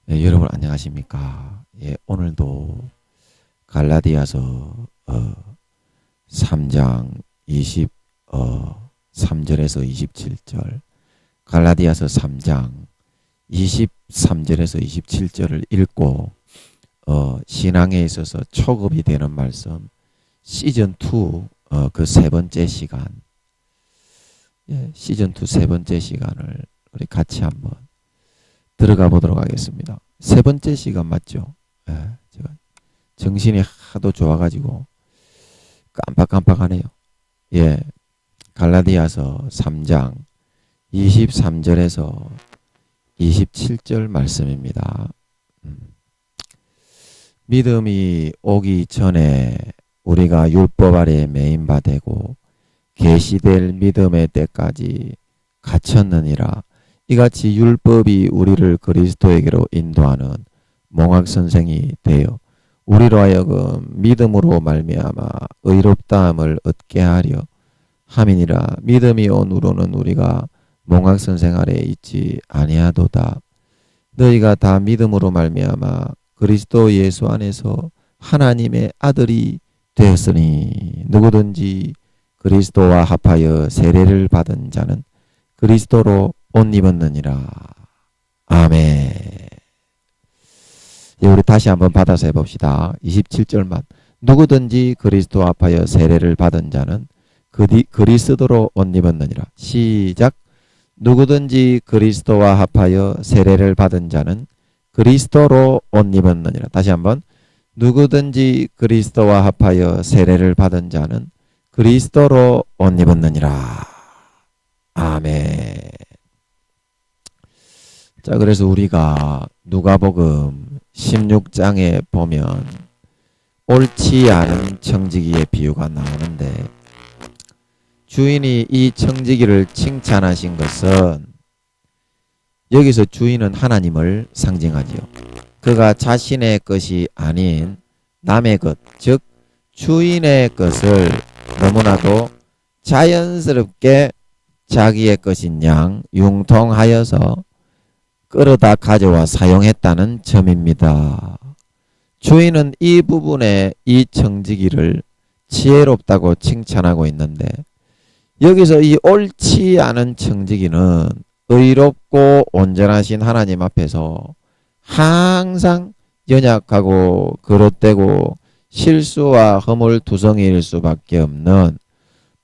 여러분 안녕하십니까? 오늘도 갈라디아서 3장 23절에서 27절, 갈라디아서 3장 23절에서 27절을 읽고 신앙에 있어서 초급이 되는 말씀 시즌2 그 세 번째 시간, 시즌2 세 번째 시간을 우리 같이 한번 들어가 보도록 하겠습니다. 세 번째 시간 맞죠? 제가 정신이 하도 좋아가지고 깜빡깜빡하네요. 갈라디아서 3장 23절에서 27절 말씀입니다. 믿음이 오기 전에 우리가 율법 아래 매인 바 되고 계시될 믿음의 때까지 갇혔느니라. 이같이 율법이 우리를 그리스도에게로 인도하는 몽학선생이 되어 우리로 하여금 믿음으로 말미암아 의롭다함을 얻게 하려 함이니라. 믿음이 온 후로는 우리가 몽학선생 아래에 있지 아니하도다. 너희가 다 믿음으로 말미암아 그리스도 예수 안에서 하나님의 아들이 되었으니 누구든지 그리스도와 합하여 세례를 받은 자는 그리스도로 옷 입었느니라. 아멘. 우리 다시 한번 받아서 해봅시다. 27절만. 누구든지 그리스도와 합하여 세례를 받은 자는 그리스도로 옷 입었느니라. 시작. 누구든지 그리스도와 합하여 세례를 받은 자는 그리스도로 옷 입었느니라. 다시 한번. 누구든지 그리스도와 합하여 세례를 받은 자는 그리스도로 옷 입었느니라. 아멘. 자, 그래서 우리가 누가복음 16장에 보면 옳지 않은 청지기의 비유가 나오는데, 주인이 이 청지기를 칭찬하신 것은 여기서 주인은 하나님을 상징하지요. 그가 자신의 것이 아닌 남의 것, 즉 주인의 것을 너무나도 자연스럽게 자기의 것인 양 융통하여서 끌어다 가져와 사용했다는 점입니다. 주인은 이 부분에 이 청지기를 지혜롭다고 칭찬하고 있는데, 여기서 이 옳지 않은 청지기는 의롭고 온전하신 하나님 앞에서 항상 연약하고 그릇되고 실수와 허물투성이일 수밖에 없는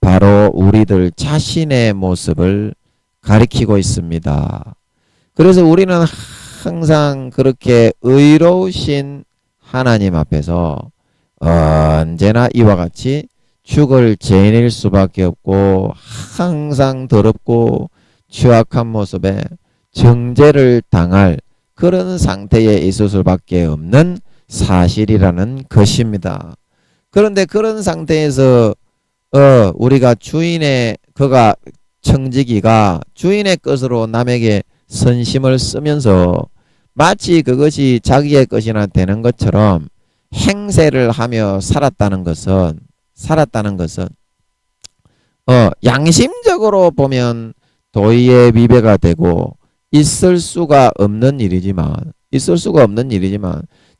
바로 우리들 자신의 모습을 가리키고 있습니다. 그래서 우리는 항상 그렇게 의로우신 하나님 앞에서 언제나 이와 같이 죽을 죄인일 수밖에 없고 항상 더럽고 취약한 모습에 정죄를 당할 그런 상태에 있을 수밖에 없는 사실이라는 것입니다. 그런데 그런 상태에서 우리가 그가 청지기가 주인의 것으로 남에게 선심을 쓰면서 마치 그것이 자기의 것이나 되는 것처럼 행세를 하며 살았다는 것은 양심적으로 보면 도의의 위배가 되고 있을 수가 없는 일이지만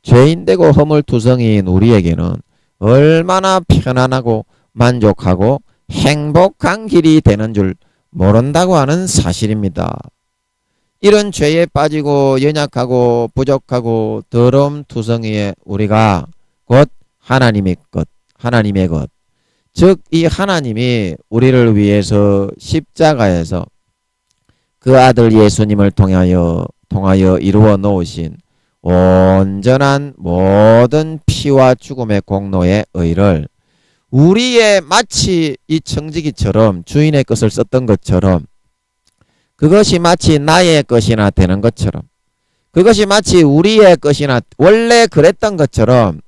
죄인되고 허물투성이인 우리에게는 얼마나 편안하고 만족하고 행복한 길이 되는 줄 모른다고 하는 사실입니다. 이런 죄에 빠지고 연약하고 부족하고 더러움 투성이의 우리가 곧 하나님의 것, 즉 이 하나님이 우리를 위해서 십자가에서 그 아들 예수님을 통하여 이루어 놓으신 온전한 모든 피와 죽음의 공로의 의를 우리의 마치 이 청지기처럼 주인의 것을 썼던 것처럼, 그것이 마치 나의 것이나 되는 것처럼, 그것이 마치 우리의 것이나 원래 그랬던 것처럼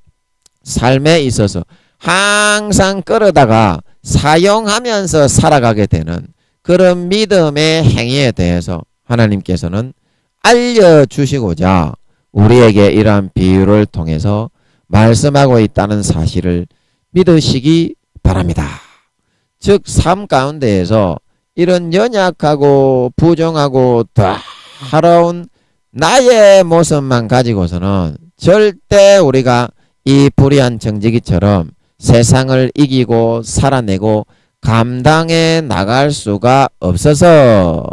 삶에 있어서 항상 끌어다가 사용하면서 살아가게 되는 그런 믿음의 행위에 대해서 하나님께서는 알려주시고자 우리에게 이러한 비유를 통해서 말씀하고 있다는 사실을 믿으시기 바랍니다. 즉 삶 가운데에서 이런 연약하고 부정하고 더러운 나의 모습만 가지고서는 절대 우리가 이 불의한 정직이처럼 세상을 이기고 살아내고 감당해 나갈 수가 없어서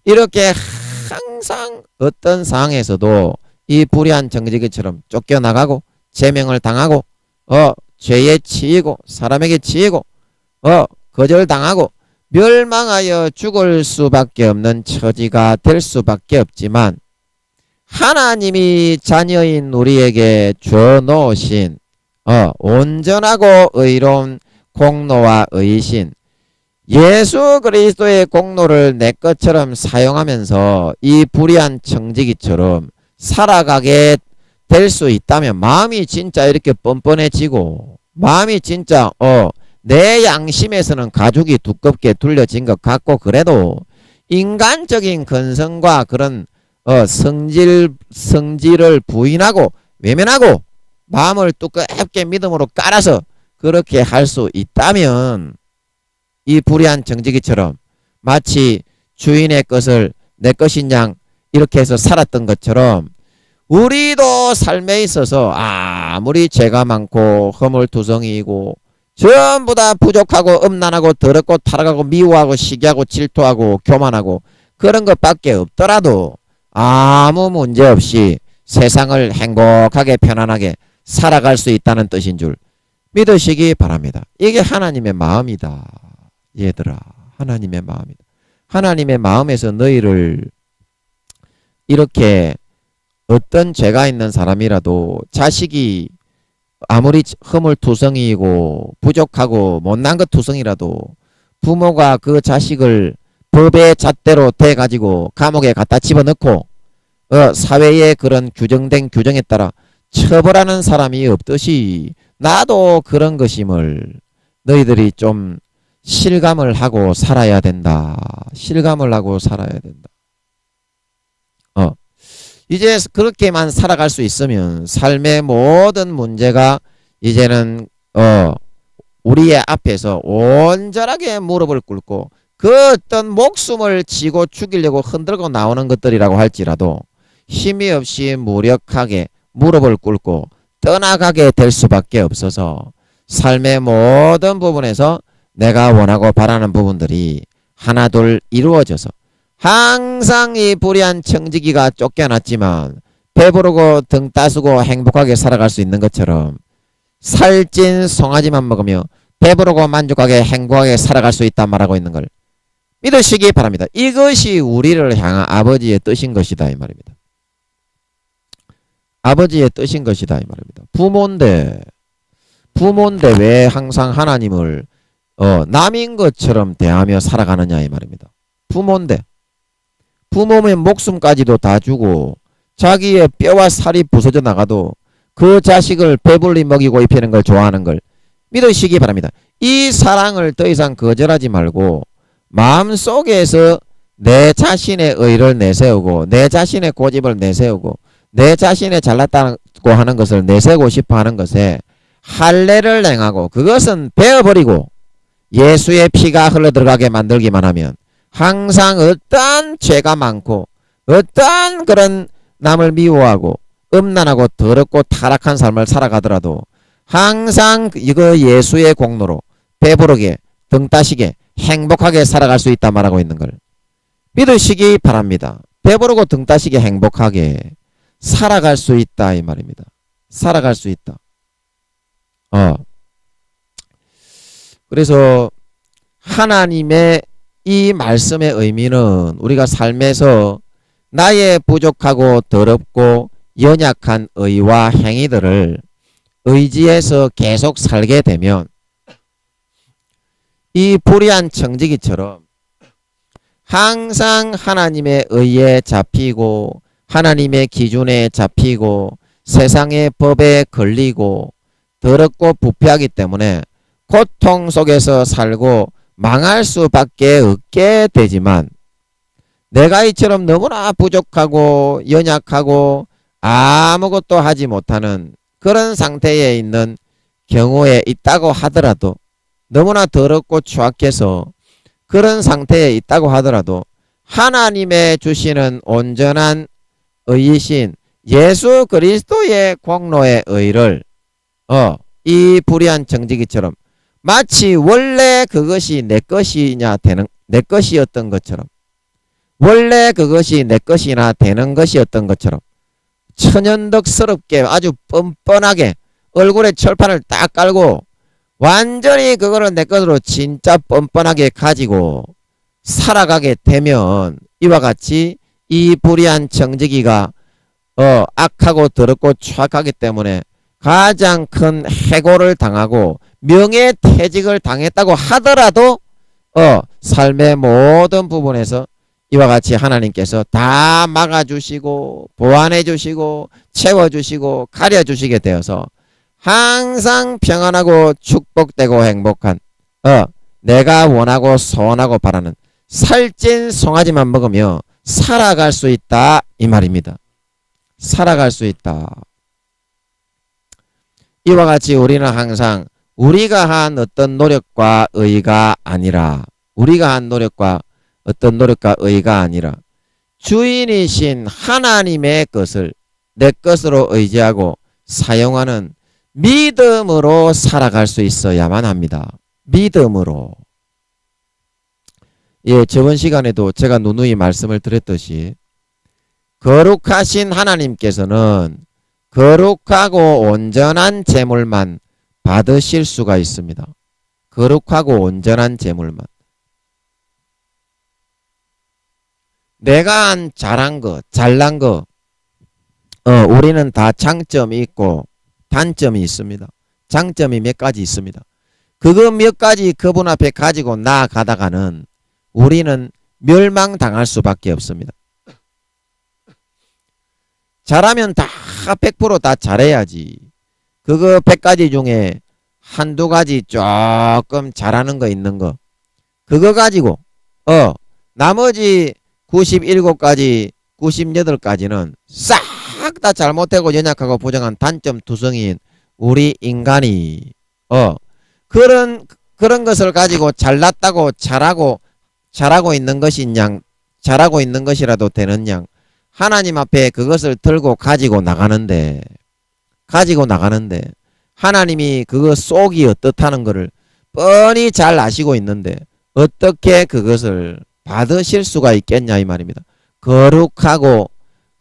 이렇게 항상 어떤 상황에서도 이 불의한 정직이처럼 쫓겨나가고 제명을 당하고 죄에 치이고 사람에게 치이고 거절당하고 멸망하여 죽을 수밖에 없는 처지가 될 수밖에 없지만 하나님이 자녀인 우리에게 줘 놓으신 온전하고 의로운 공로와 의신 예수 그리스도의 공로를 내 것처럼 사용하면서 이 불의한 정직이처럼 살아가게 될 수 있다면 마음이 진짜 이렇게 뻔뻔해지고 마음이 진짜 내 양심에서는 가죽이 두껍게 둘려진 것 같고 그래도 인간적인 근성과 그런 성질을 부인하고 외면하고 마음을 두껍게 믿음으로 깔아서 그렇게 할 수 있다면 이 불의한 정직이처럼 마치 주인의 것을 내 것인 양 이렇게 해서 살았던 것처럼 우리도 삶에 있어서 아무리 죄가 많고 허물투성이고 전부 다 부족하고 음란하고 더럽고 타락하고 미워하고 시기하고 질투하고 교만하고 그런 것밖에 없더라도 아무 문제 없이 세상을 행복하게 편안하게 살아갈 수 있다는 뜻인 줄 믿으시기 바랍니다. 이게 하나님의 마음이다. 얘들아, 하나님의 마음이다. 하나님의 마음에서 너희를 이렇게 어떤 죄가 있는 사람이라도 자식이 아무리 허물투성이고 부족하고 못난 것 투성이라도 부모가 그 자식을 법의 잣대로 대가지고 감옥에 갖다 집어넣고 사회의 그런 규정된 규정에 따라 처벌하는 사람이 없듯이 나도 그런 것임을 너희들이 좀 실감을 하고 살아야 된다. 실감을 하고 살아야 된다. 이제 그렇게만 살아갈 수 있으면 삶의 모든 문제가 이제는 우리의 앞에서 온전하게 무릎을 꿇고 그 어떤 목숨을 지고 죽이려고 흔들고 나오는 것들이라고 할지라도 힘이 없이 무력하게 무릎을 꿇고 떠나가게 될 수밖에 없어서 삶의 모든 부분에서 내가 원하고 바라는 부분들이 하나둘 이루어져서 항상 이 불의한 청지기가 쫓겨났지만 배부르고 등 따스고 행복하게 살아갈 수 있는 것처럼 살찐 송아지만 먹으며 배부르고 만족하게 행복하게 살아갈 수 있다 말하고 있는 걸 믿으시기 바랍니다. 이것이 우리를 향한 아버지의 뜻인 것이다 이 말입니다. 아버지의 뜻인 것이다 이 말입니다. 부모인데 왜 항상 하나님을 남인 것처럼 대하며 살아가느냐 이 말입니다. 부모의 목숨까지도 다 주고 자기의 뼈와 살이 부서져 나가도 그 자식을 배불리 먹이고 입히는 걸 좋아하는 걸 믿으시기 바랍니다. 이 사랑을 더 이상 거절하지 말고 마음속에서 내 자신의 의를 내세우고 내 자신의 고집을 내세우고 내 자신의 잘났다고 하는 것을 내세우고 싶어 하는 것에 할례를 행하고 그것은 베어버리고 예수의 피가 흘러들어가게 만들기만 하면 항상 어떠한 죄가 많고 어떠한 그런 남을 미워하고 음란하고 더럽고 타락한 삶을 살아가더라도 항상 이거 예수의 공로로 배부르게 등 따시게 행복하게 살아갈 수 있다 말하고 있는 걸 믿으시기 바랍니다. 배부르고 등 따시게 행복하게 살아갈 수 있다 이 말입니다. 살아갈 수 있다. 그래서 하나님의 이 말씀의 의미는 우리가 삶에서 나의 부족하고 더럽고 연약한 의와 행위들을 의지해서 계속 살게 되면 이 불의한 청지기처럼 항상 하나님의 의에 잡히고 하나님의 기준에 잡히고 세상의 법에 걸리고 더럽고 부패하기 때문에 고통 속에서 살고 망할 수밖에 없게 되지만 내가 이처럼 너무나 부족하고 연약하고 아무것도 하지 못하는 그런 상태에 있는 경우에 있다고 하더라도 너무나 더럽고 추악해서 그런 상태에 있다고 하더라도 하나님의 주시는 온전한 의이신 예수 그리스도의 공로의 의를 이 불의한 정직이처럼 마치 원래 그것이 내 것이냐 되는 내 것이었던 것처럼 원래 그것이 내 것이나 되는 것이었던 것처럼 천연덕스럽게 아주 뻔뻔하게 얼굴에 철판을 딱 깔고 완전히 그거를 내 것으로 진짜 뻔뻔하게 가지고 살아가게 되면 이와 같이 이 불의한 정직이가 악하고 더럽고 추악하기 때문에 가장 큰 해고를 당하고 명예퇴직을 당했다고 하더라도 삶의 모든 부분에서 이와 같이 하나님께서 다 막아주시고 보완해주시고 채워주시고 가려주시게 되어서 항상 평안하고 축복되고 행복한 내가 원하고 소원하고 바라는 살찐 송아지만 먹으며 살아갈 수 있다 이 말입니다. 살아갈 수 있다. 이와 같이 우리는 항상 우리가 한 어떤 노력과 의가 아니라 우리가 한 노력과 어떤 노력과 의가 아니라 주인이신 하나님의 것을 내 것으로 의지하고 사용하는 믿음으로 살아갈 수 있어야만 합니다. 믿음으로. 예, 저번 시간에도 제가 누누이 말씀을 드렸듯이 거룩하신 하나님께서는 거룩하고 온전한 제물만 받으실 수가 있습니다. 거룩하고 온전한 제물만. 내가 한 잘한 거, 잘난 거, 우리는 다 장점이 있고 단점이 있습니다. 장점이 몇 가지 있습니다. 그거 몇 가지 그분 앞에 가지고 나아가다가는 우리는 멸망당할 수밖에 없습니다. 잘하면 다 100% 잘해야지. 그거 100가지 중에 한두 가지 조금 잘하는 거 있는 거 그거 가지고 나머지 97가지 98가지는 싹 다 잘못하고 연약하고 부정한 단점 투성이인 우리 인간이 그런 것을 가지고 잘났다고 잘하고 있는 것인 양 잘하고 있는 것이라도 되는 양 하나님 앞에 그것을 들고 가지고 나가는데 하나님이 그거 속이 어떻다는 것을 뻔히 잘 아시고 있는데 어떻게 그것을 받으실 수가 있겠냐 이 말입니다. 거룩하고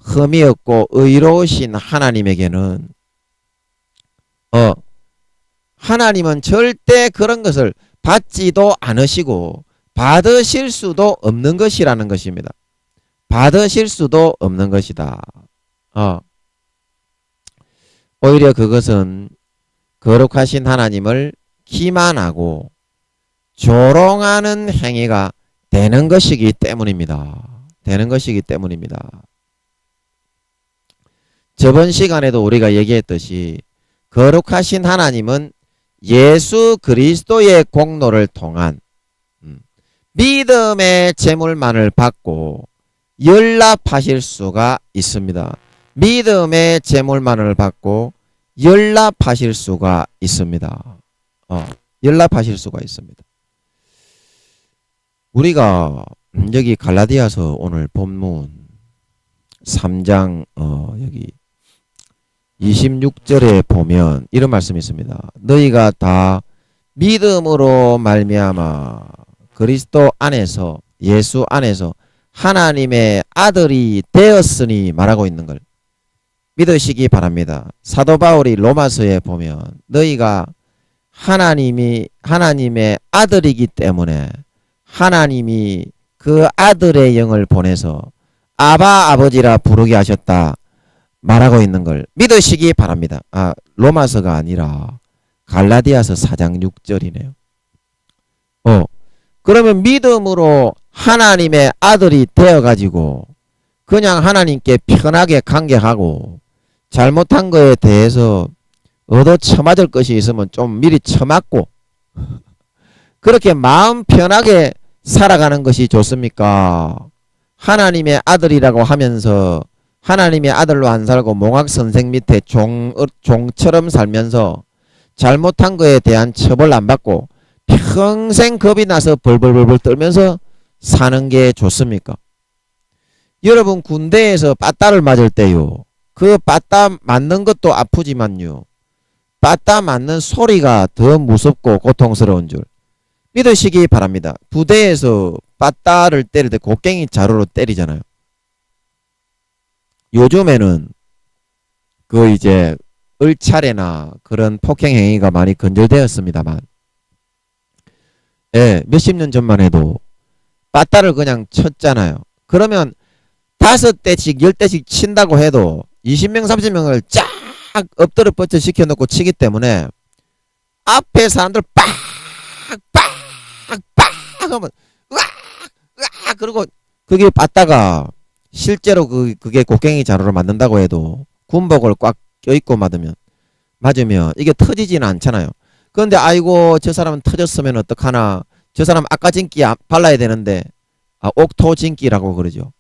흠이 없고 의로우신 하나님에게는 하나님은 절대 그런 것을 받지도 않으시고 받으실 수도 없는 것이라는 것입니다. 받으실 수도 없는 것이다. 오히려 그것은 거룩하신 하나님을 기만하고 조롱하는 행위가 되는 것이기 때문입니다. 되는 것이기 때문입니다. 저번 시간에도 우리가 얘기했듯이 거룩하신 하나님은 예수 그리스도의 공로를 통한 믿음의 제물만을 받고 연락하실 수가 있습니다. 믿음의 제물만을 받고 연락하실 수가 있습니다. 연락하실 수가 있습니다. 우리가 여기 갈라디아서 오늘 본문 3장 여기 26절에 보면 이런 말씀이 있습니다. 너희가 다 믿음으로 말미암아 그리스도 안에서 예수 안에서 하나님의 아들이 되었으니 말하고 있는 걸 믿으시기 바랍니다. 사도 바울이 로마서에 보면 너희가 하나님의 아들이기 때문에 하나님이 그 아들의 영을 보내서 아바 아버지라 부르게 하셨다 말하고 있는 걸 믿으시기 바랍니다. 로마서가 아니라 갈라디아서 4장 6절이네요. 그러면 믿음으로 하나님의 아들이 되어가지고 그냥 하나님께 편하게 간격하고 잘못한 거에 대해서 얻어 처맞을 것이 있으면 좀 미리 처맞고 그렇게 마음 편하게 살아가는 것이 좋습니까? 하나님의 아들이라고 하면서 하나님의 아들로 안 살고 몽학 선생 밑에 종처럼 살면서 잘못한 거에 대한 처벌 안 받고 평생 겁이 나서 벌벌벌벌 떨면서 사는 게 좋습니까? 여러분 군대에서 빠따를 맞을 때요. 그 빠따 맞는 것도 아프지만요. 빠따 맞는 소리가 더 무섭고 고통스러운 줄 믿으시기 바랍니다. 부대에서 빠따를 때릴 때 곡괭이 자루로 때리잖아요. 요즘에는 그 이제 을차례나 그런 폭행 행위가 많이 건절되었습니다만, 예, 몇십 년 전만 해도 빠따를 그냥 쳤잖아요. 그러면 5대씩 10대씩 친다고 해도 20명 30명을 쫙 엎드려 뻗쳐 시켜놓고 치기 때문에 앞에 사람들 빡빡빡 하면 으악 그리고 그게 빠따가 실제로 그게 곡괭이 자루로 만든다고 해도 군복을 꽉 껴입고 맞으면 이게 터지지는 않잖아요. 그런데 아이고 저 사람은 터졌으면 어떡하나, 저 사람 아까진기 발라야 되는데, 옥토진기라고 그러죠.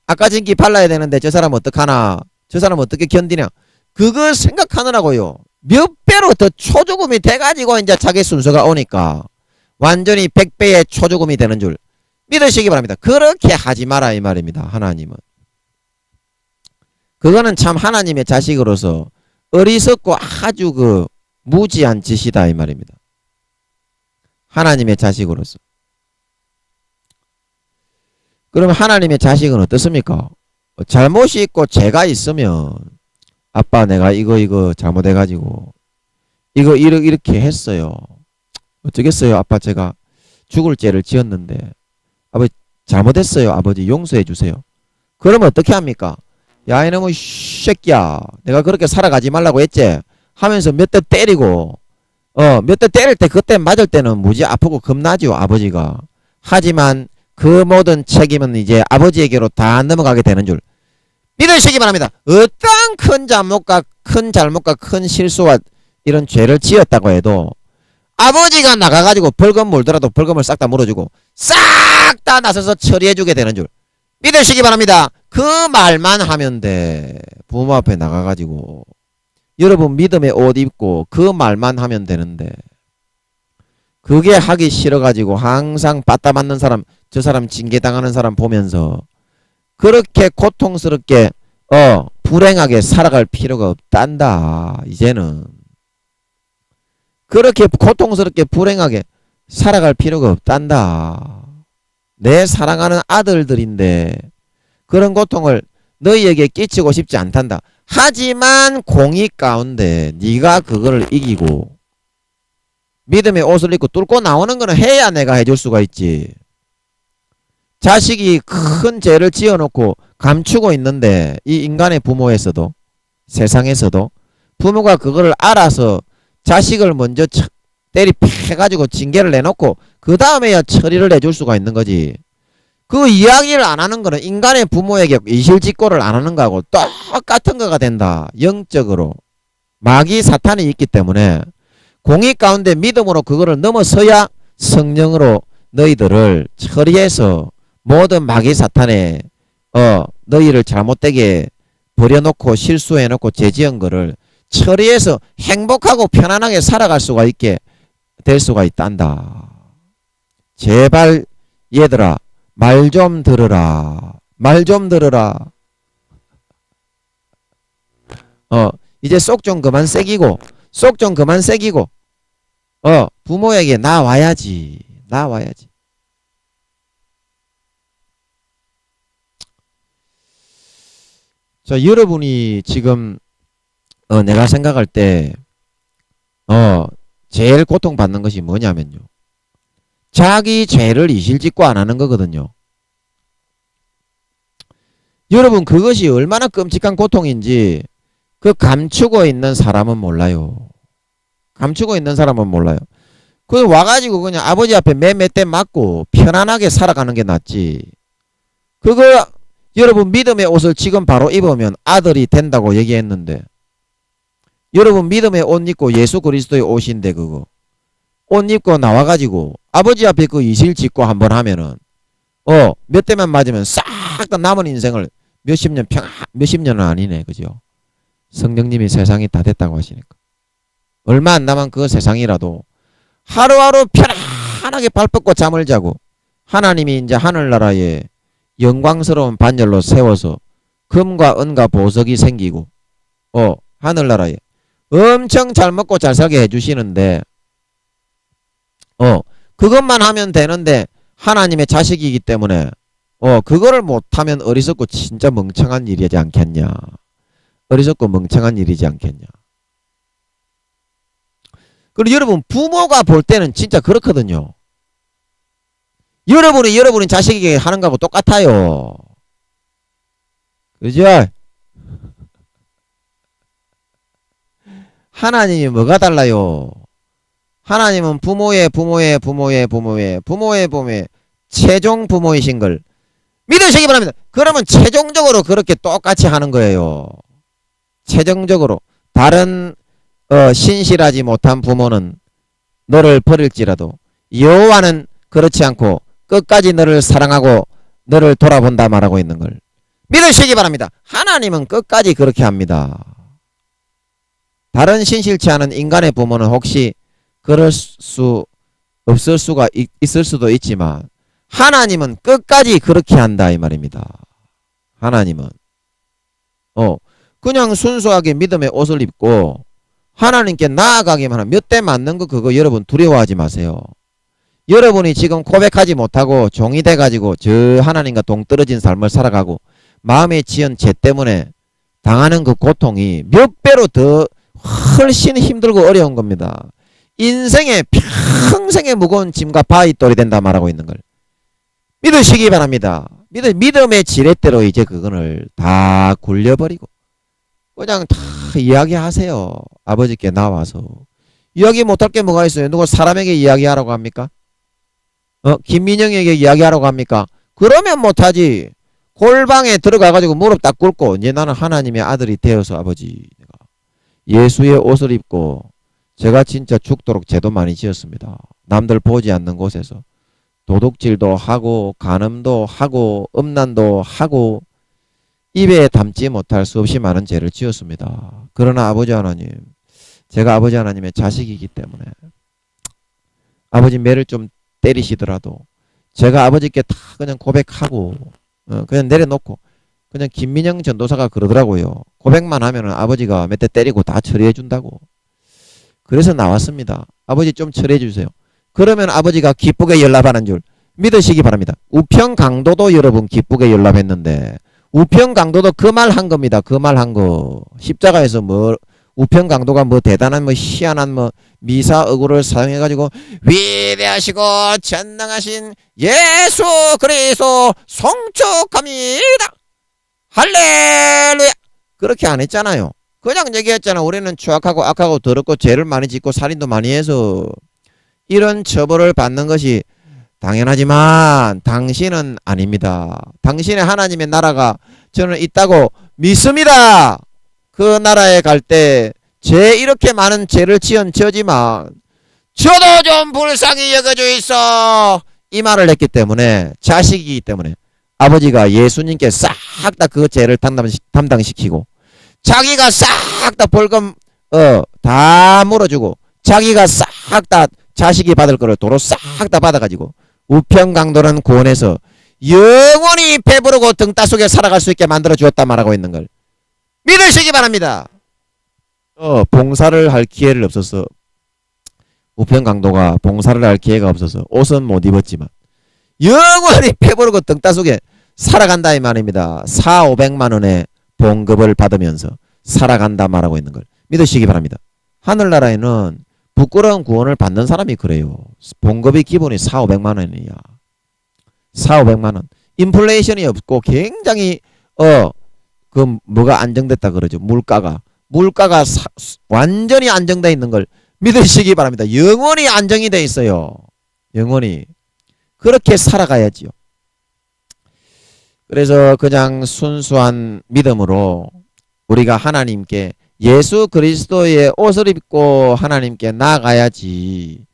아까진기 발라야 되는데 저 사람 어떡하나, 저 사람 어떻게 견디냐, 그거 생각하느라고요. 몇 배로 더 초조금이 돼가지고 이제 자기 순서가 오니까 완전히 100배의 초조금이 되는 줄 믿으시기 바랍니다. 그렇게 하지 마라 이 말입니다. 하나님은 그거는 참 하나님의 자식으로서 어리석고 아주 그 무지한 짓이다 이 말입니다. 하나님의 자식으로서. 그럼 하나님의 자식은 어떻습니까? 잘못이 있고 죄가 있으면 아빠 내가 이거 잘못해가지고 이거 이렇게 했어요. 어쩌겠어요. 아빠 제가 죽을 죄를 지었는데 아버지 잘못했어요. 아버지 용서해 주세요. 그러면 어떻게 합니까? 야 이놈의 새끼야, 내가 그렇게 살아가지 말라고 했지 하면서 몇 대 때리고, 몇 대 때릴 때 그때 맞을 때는 무지 아프고 겁나죠 아버지가. 하지만 그 모든 책임은 이제 아버지에게로 다 넘어가게 되는 줄 믿으시기 바랍니다. 어떤 큰 잘못과 큰 실수와 이런 죄를 지었다고 해도 아버지가 나가가지고 벌금 물더라도 벌금을 싹 다 물어주고 싹 다 나서서 처리해주게 되는 줄 믿으시기 바랍니다. 그 말만 하면 돼. 부모 앞에 나가가지고 여러분 믿음의 옷 입고 그 말만 하면 되는데, 그게 하기 싫어가지고 항상 빠따 맞는 사람, 저 사람 징계당하는 사람 보면서 그렇게 고통스럽게 불행하게 살아갈 필요가 없단다. 이제는 그렇게 고통스럽게 불행하게 살아갈 필요가 없단다. 내 사랑하는 아들들인데 그런 고통을 너희에게 끼치고 싶지 않단다. 하지만 공의 가운데 네가 그거를 이기고 믿음의 옷을 입고 뚫고 나오는 거는 해야 내가 해줄 수가 있지. 자식이 큰 죄를 지어놓고 감추고 있는데 이 인간의 부모에서도 세상에서도 부모가 그거를 알아서 자식을 먼저 때리 패가지고 징계를 내놓고 그 다음에야 처리를 해줄 수가 있는 거지. 그 이야기를 안 하는 거는 인간의 부모에게 이실직고를 안 하는 거하고 똑같은 거가 된다. 영적으로 마귀 사탄이 있기 때문에 공의 가운데 믿음으로 그거를 넘어서야 성령으로 너희들을 처리해서 모든 마귀 사탄에 너희를 잘못되게 버려놓고 실수해놓고 죄지은 거를 처리해서 행복하고 편안하게 살아갈 수가 있게 될 수가 있단다. 제발 얘들아 말 좀 들으라. 말 좀 들으라. 이제 속 좀 그만 새기고 부모에게 나와야지. 자, 여러분이 지금 내가 생각할 때 제일 고통받는 것이 뭐냐면요, 자기 죄를 이실직고 안 하는 거거든요. 여러분 그것이 얼마나 끔찍한 고통인지 그 감추고 있는 사람은 몰라요. 그 와가지고 그냥 아버지 앞에 몇 대 맞고 편안하게 살아가는 게 낫지. 그거 여러분 믿음의 옷을 지금 바로 입으면 아들이 된다고 얘기했는데, 여러분 믿음의 옷 입고 예수 그리스도의 옷인데 그거 옷 입고 나와가지고 아버지 앞에 그 이실 짓고 한번 하면은 몇 대만 맞으면 싹 다 남은 인생을 몇십 년은 아니네, 그죠? 성령님이 세상이 다 됐다고 하시니까 얼마 안 남은 그 세상이라도 하루하루 편안하게 발 뻗고 잠을 자고 하나님이 이제 하늘나라에 영광스러운 반열로 세워서 금과 은과 보석이 생기고 하늘나라에 엄청 잘 먹고 잘 살게 해주시는데 그것만 하면 되는데 하나님의 자식이기 때문에 그거를 못하면 어리석고 진짜 멍청한 일이지 않겠냐. 어리석고 멍청한 일이지 않겠냐. 그리고 여러분 부모가 볼 때는 진짜 그렇거든요. 여러분이 자식에게 하는 거하고 똑같아요. 그죠? 하나님이 뭐가 달라요? 하나님은 부모의 최종 부모이신 걸 믿으시기 바랍니다. 그러면 최종적으로 그렇게 똑같이 하는 거예요. 최종적으로 다른 신실하지 못한 부모는 너를 버릴지라도 여호와는 그렇지 않고 끝까지 너를 사랑하고 너를 돌아본다 말하고 있는 걸 믿으시기 바랍니다. 하나님은 끝까지 그렇게 합니다. 다른 신실치 않은 인간의 부모는 혹시 그럴 수 없을 수가 있을 수도 있지만 하나님은 끝까지 그렇게 한다 이 말입니다. 하나님은 그냥 순수하게 믿음의 옷을 입고 하나님께 나아가기만 하면 몇 대 맞는 거 그거 여러분 두려워하지 마세요. 여러분이 지금 고백하지 못하고 종이 돼가지고 저 하나님과 동떨어진 삶을 살아가고 마음에 지은 죄 때문에 당하는 그 고통이 몇 배로 더 훨씬 힘들고 어려운 겁니다. 인생의 평생의 무거운 짐과 바위돌이 된다 말하고 있는 걸 믿으시기 바랍니다. 믿음의 지렛대로 이제 그거를 다 굴려버리고 그냥 다 이야기하세요. 아버지께 나와서. 이야기 못할 게 뭐가 있어요? 누가 사람에게 이야기하라고 합니까? 김민영에게 이야기하라고 합니까? 그러면 못하지. 골방에 들어가가지고 무릎 딱 꿇고 이제 나는 하나님의 아들이 되어서 아버지 예수의 옷을 입고 제가 진짜 죽도록 죄도 많이 지었습니다. 남들 보지 않는 곳에서 도둑질도 하고 간음도 하고 음란도 하고 입에 담지 못할 수 없이 많은 죄를 지었습니다. 그러나 아버지 하나님 제가 아버지 하나님의 자식이기 때문에 아버지 매를 좀 때리시더라도 제가 아버지께 다 그냥 고백하고 그냥 내려놓고 그냥 김민영 전도사가 그러더라고요. 고백만 하면은 아버지가 몇 대 때리고 다 처리해 준다고. 그래서 나왔습니다. 아버지 좀 처리해 주세요. 그러면 아버지가 기쁘게 연락하는 줄 믿으시기 바랍니다. 우평강도도 여러분 기쁘게 연락했는데 우평강도도 그 말 한 겁니다. 그 말 한 거. 십자가에서 뭐 우평강도가 뭐 대단한 뭐 희한한 뭐 미사어구를 사용해가지고 위대하시고 전능하신 예수 그리스도 송축합니다. 할렐루야. 그렇게 안 했잖아요. 그냥 얘기했잖아. 우리는 추악하고 악하고 더럽고 죄를 많이 짓고 살인도 많이 해서 이런 처벌을 받는 것이 당연하지만 당신은 아닙니다. 당신의 하나님의 나라가 저는 있다고 믿습니다. 그 나라에 갈 때 죄 이렇게 많은 죄를 지은 저지만 저도 좀 불쌍히 여겨주이소 이 말을 했기 때문에 자식이기 때문에 아버지가 예수님께 싹 다 그 죄를 담당시키고 자기가 싹 다 벌금 다 물어주고 자기가 싹 다 자식이 받을 거를 도로 싹 다 받아가지고 우평강도는 구원해서 영원히 배부르고 등 따속에 살아갈 수 있게 만들어 주었다 말하고 있는 걸 믿으시기 바랍니다. 봉사를 할 기회를 없어서 우평강도가 봉사를 할 기회가 없어서 옷은 못 입었지만 영원히 배부르고 등 따속에 살아간다 이 말입니다. 400~500만 원의 봉급을 받으면서 살아간다 말하고 있는 걸 믿으시기 바랍니다. 하늘나라에는 부끄러운 구원을 받는 사람이 그래요. 봉급이 기본이 400~500만 원이야. 400~500만 원. 인플레이션이 없고 굉장히 그 뭐가 안정됐다 그러죠. 물가가 완전히 안정돼 있는 걸 믿으시기 바랍니다. 영원히 안정이 돼 있어요. 영원히 그렇게 살아가야지요. 그래서 그냥 순수한 믿음으로 우리가 하나님께 예수 그리스도의 옷을 입고 하나님께 나아가야지.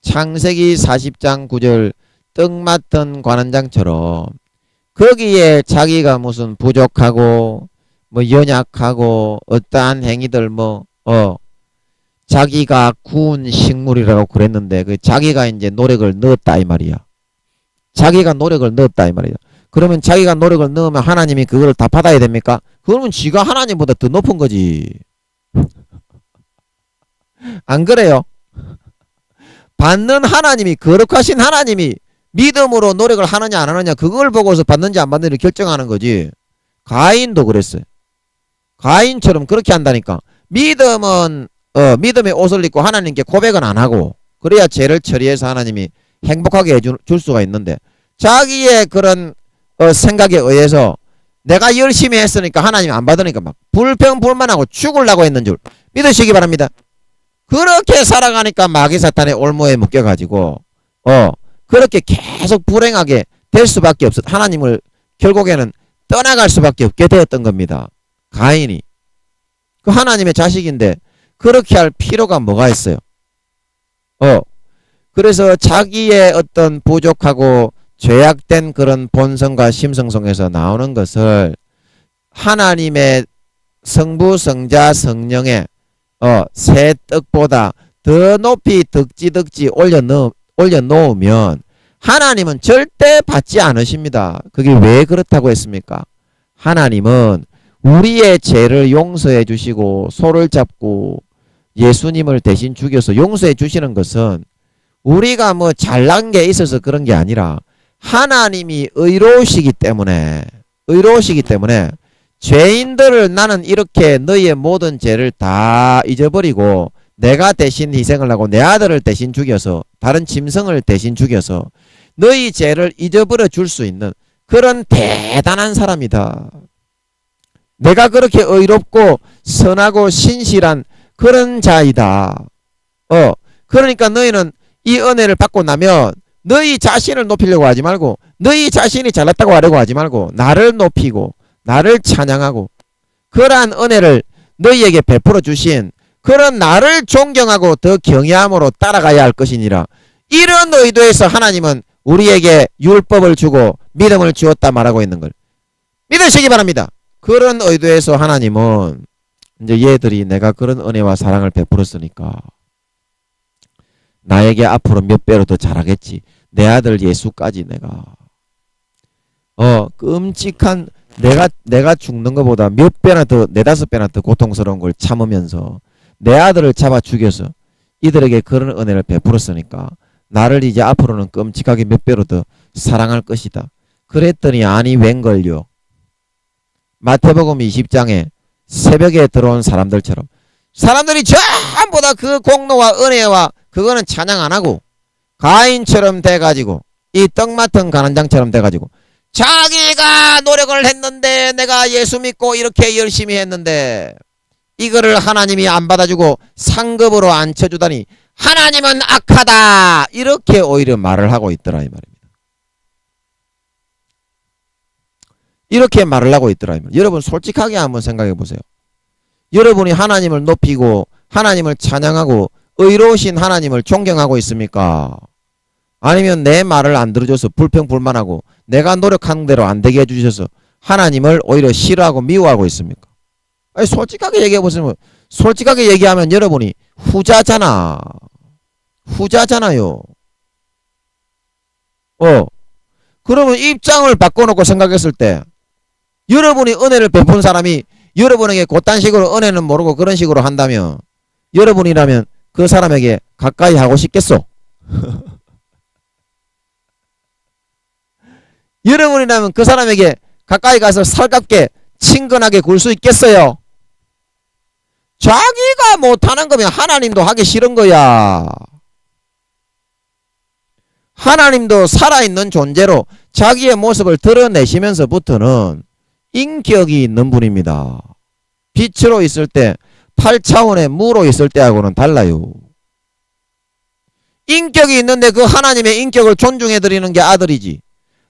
창세기 40장 9절 떡 맡은 관원장처럼 거기에 자기가 무슨 부족하고 뭐 연약하고 어떠한 행위들 자기가 구운 식물이라고 그랬는데 그 자기가 이제 노력을 넣었다 이 말이야. 자기가 노력을 넣었다 이 말이야. 그러면 자기가 노력을 넣으면 하나님이 그걸 다 받아야 됩니까? 그러면 지가 하나님보다 더 높은 거지. 안 그래요? 받는 하나님이, 거룩하신 하나님이 믿음으로 노력을 하느냐 안 하느냐 그걸 보고서 받는지 안 받는지 결정하는 거지. 가인도 그랬어요. 가인처럼 그렇게 한다니까. 믿음은 믿음의 옷을 입고 하나님께 고백은 안 하고 그래야 죄를 처리해서 하나님이 행복하게 해줄 수가 있는데 자기의 그런 생각에 의해서 내가 열심히 했으니까 하나님이 안 받으니까 막 불평불만하고 죽으려고 했는 줄 믿으시기 바랍니다. 그렇게 살아가니까 마귀 사탄의 올무에 묶여가지고 그렇게 계속 불행하게 될 수밖에 없어. 하나님을 결국에는 떠나갈 수밖에 없게 되었던 겁니다. 가인이 그 하나님의 자식인데 그렇게 할 필요가 뭐가 있어요? 그래서 자기의 어떤 부족하고 죄악된 그런 본성과 심성 속에서 나오는 것을 하나님의 성부, 성자, 성령의 새 떡보다 더 높이 덕지 올려놓으면 하나님은 절대 받지 않으십니다. 그게 왜 그렇다고 했습니까? 하나님은 우리의 죄를 용서해 주시고 소를 잡고 예수님을 대신 죽여서 용서해 주시는 것은 우리가 뭐 잘난 게 있어서 그런 게 아니라 하나님이 의로우시기 때문에 죄인들을 나는 이렇게 너희의 모든 죄를 다 잊어버리고 내가 대신 희생을 하고 내 아들을 대신 죽여서 다른 짐승을 대신 죽여서 너희 죄를 잊어버려 줄 수 있는 그런 대단한 사람이다. 내가 그렇게 의롭고 선하고 신실한 그런 자이다. 그러니까 너희는 이 은혜를 받고 나면 너희 자신을 높이려고 하지 말고 너희 자신이 잘났다고 하려고 하지 말고 나를 높이고 나를 찬양하고 그러한 은혜를 너희에게 베풀어 주신 그런 나를 존경하고 더 경외함으로 따라가야 할 것이니라. 이런 의도에서 하나님은 우리에게 율법을 주고 믿음을 주었다 말하고 있는 걸 믿으시기 바랍니다. 그런 의도에서 하나님은 이제 얘들이 내가 그런 은혜와 사랑을 베풀었으니까 나에게 앞으로 몇 배로 더 잘하겠지. 내 아들 예수까지 내가 끔찍한 내가 죽는 것보다 몇 배나 더 네다섯 배나 더 고통스러운 걸 참으면서 내 아들을 잡아 죽여서 이들에게 그런 은혜를 베풀었으니까 나를 이제 앞으로는 끔찍하게 몇 배로 더 사랑할 것이다. 그랬더니 아니 웬걸요. 마태복음 20장에 새벽에 들어온 사람들처럼 사람들이 전부 다 그 공로와 은혜와 그거는 찬양 안 하고 가인처럼 돼가지고 이 떡 맡은 가난장처럼 돼가지고 자기가 노력을 했는데 내가 예수 믿고 이렇게 열심히 했는데 이거를 하나님이 안 받아주고 상급으로 안 쳐주다니 하나님은 악하다 이렇게 오히려 말을 하고 있더라 이 말입니다. 이렇게 말을 하고 있더라 이 말입니다. 여러분 솔직하게 한번 생각해 보세요. 여러분이 하나님을 높이고 하나님을 찬양하고 의로우신 하나님을 존경하고 있습니까? 아니면 내 말을 안 들어줘서 불평불만하고 내가 노력한 대로 안 되게 해주셔서 하나님을 오히려 싫어하고 미워하고 있습니까? 아니 솔직하게 얘기해보시면 솔직하게 얘기하면 여러분이 후자잖아요. 그러면 입장을 바꿔놓고 생각했을 때 여러분이 은혜를 베푼 사람이 여러분에게 그딴 식으로 은혜는 모르고 그런 식으로 한다면 여러분이라면 그 사람에게 가까이 하고 싶겠소? 여러분이라면 그 사람에게 가까이 가서 살갑게 친근하게 굴 수 있겠어요? 자기가 못하는 거면 하나님도 하기 싫은 거야. 하나님도 살아있는 존재로 자기의 모습을 드러내시면서부터는 인격이 있는 분입니다. 빛으로 있을 때 8차원의 무로 있을 때하고는 달라요. 인격이 있는데 그 하나님의 인격을 존중해드리는 게 아들이지.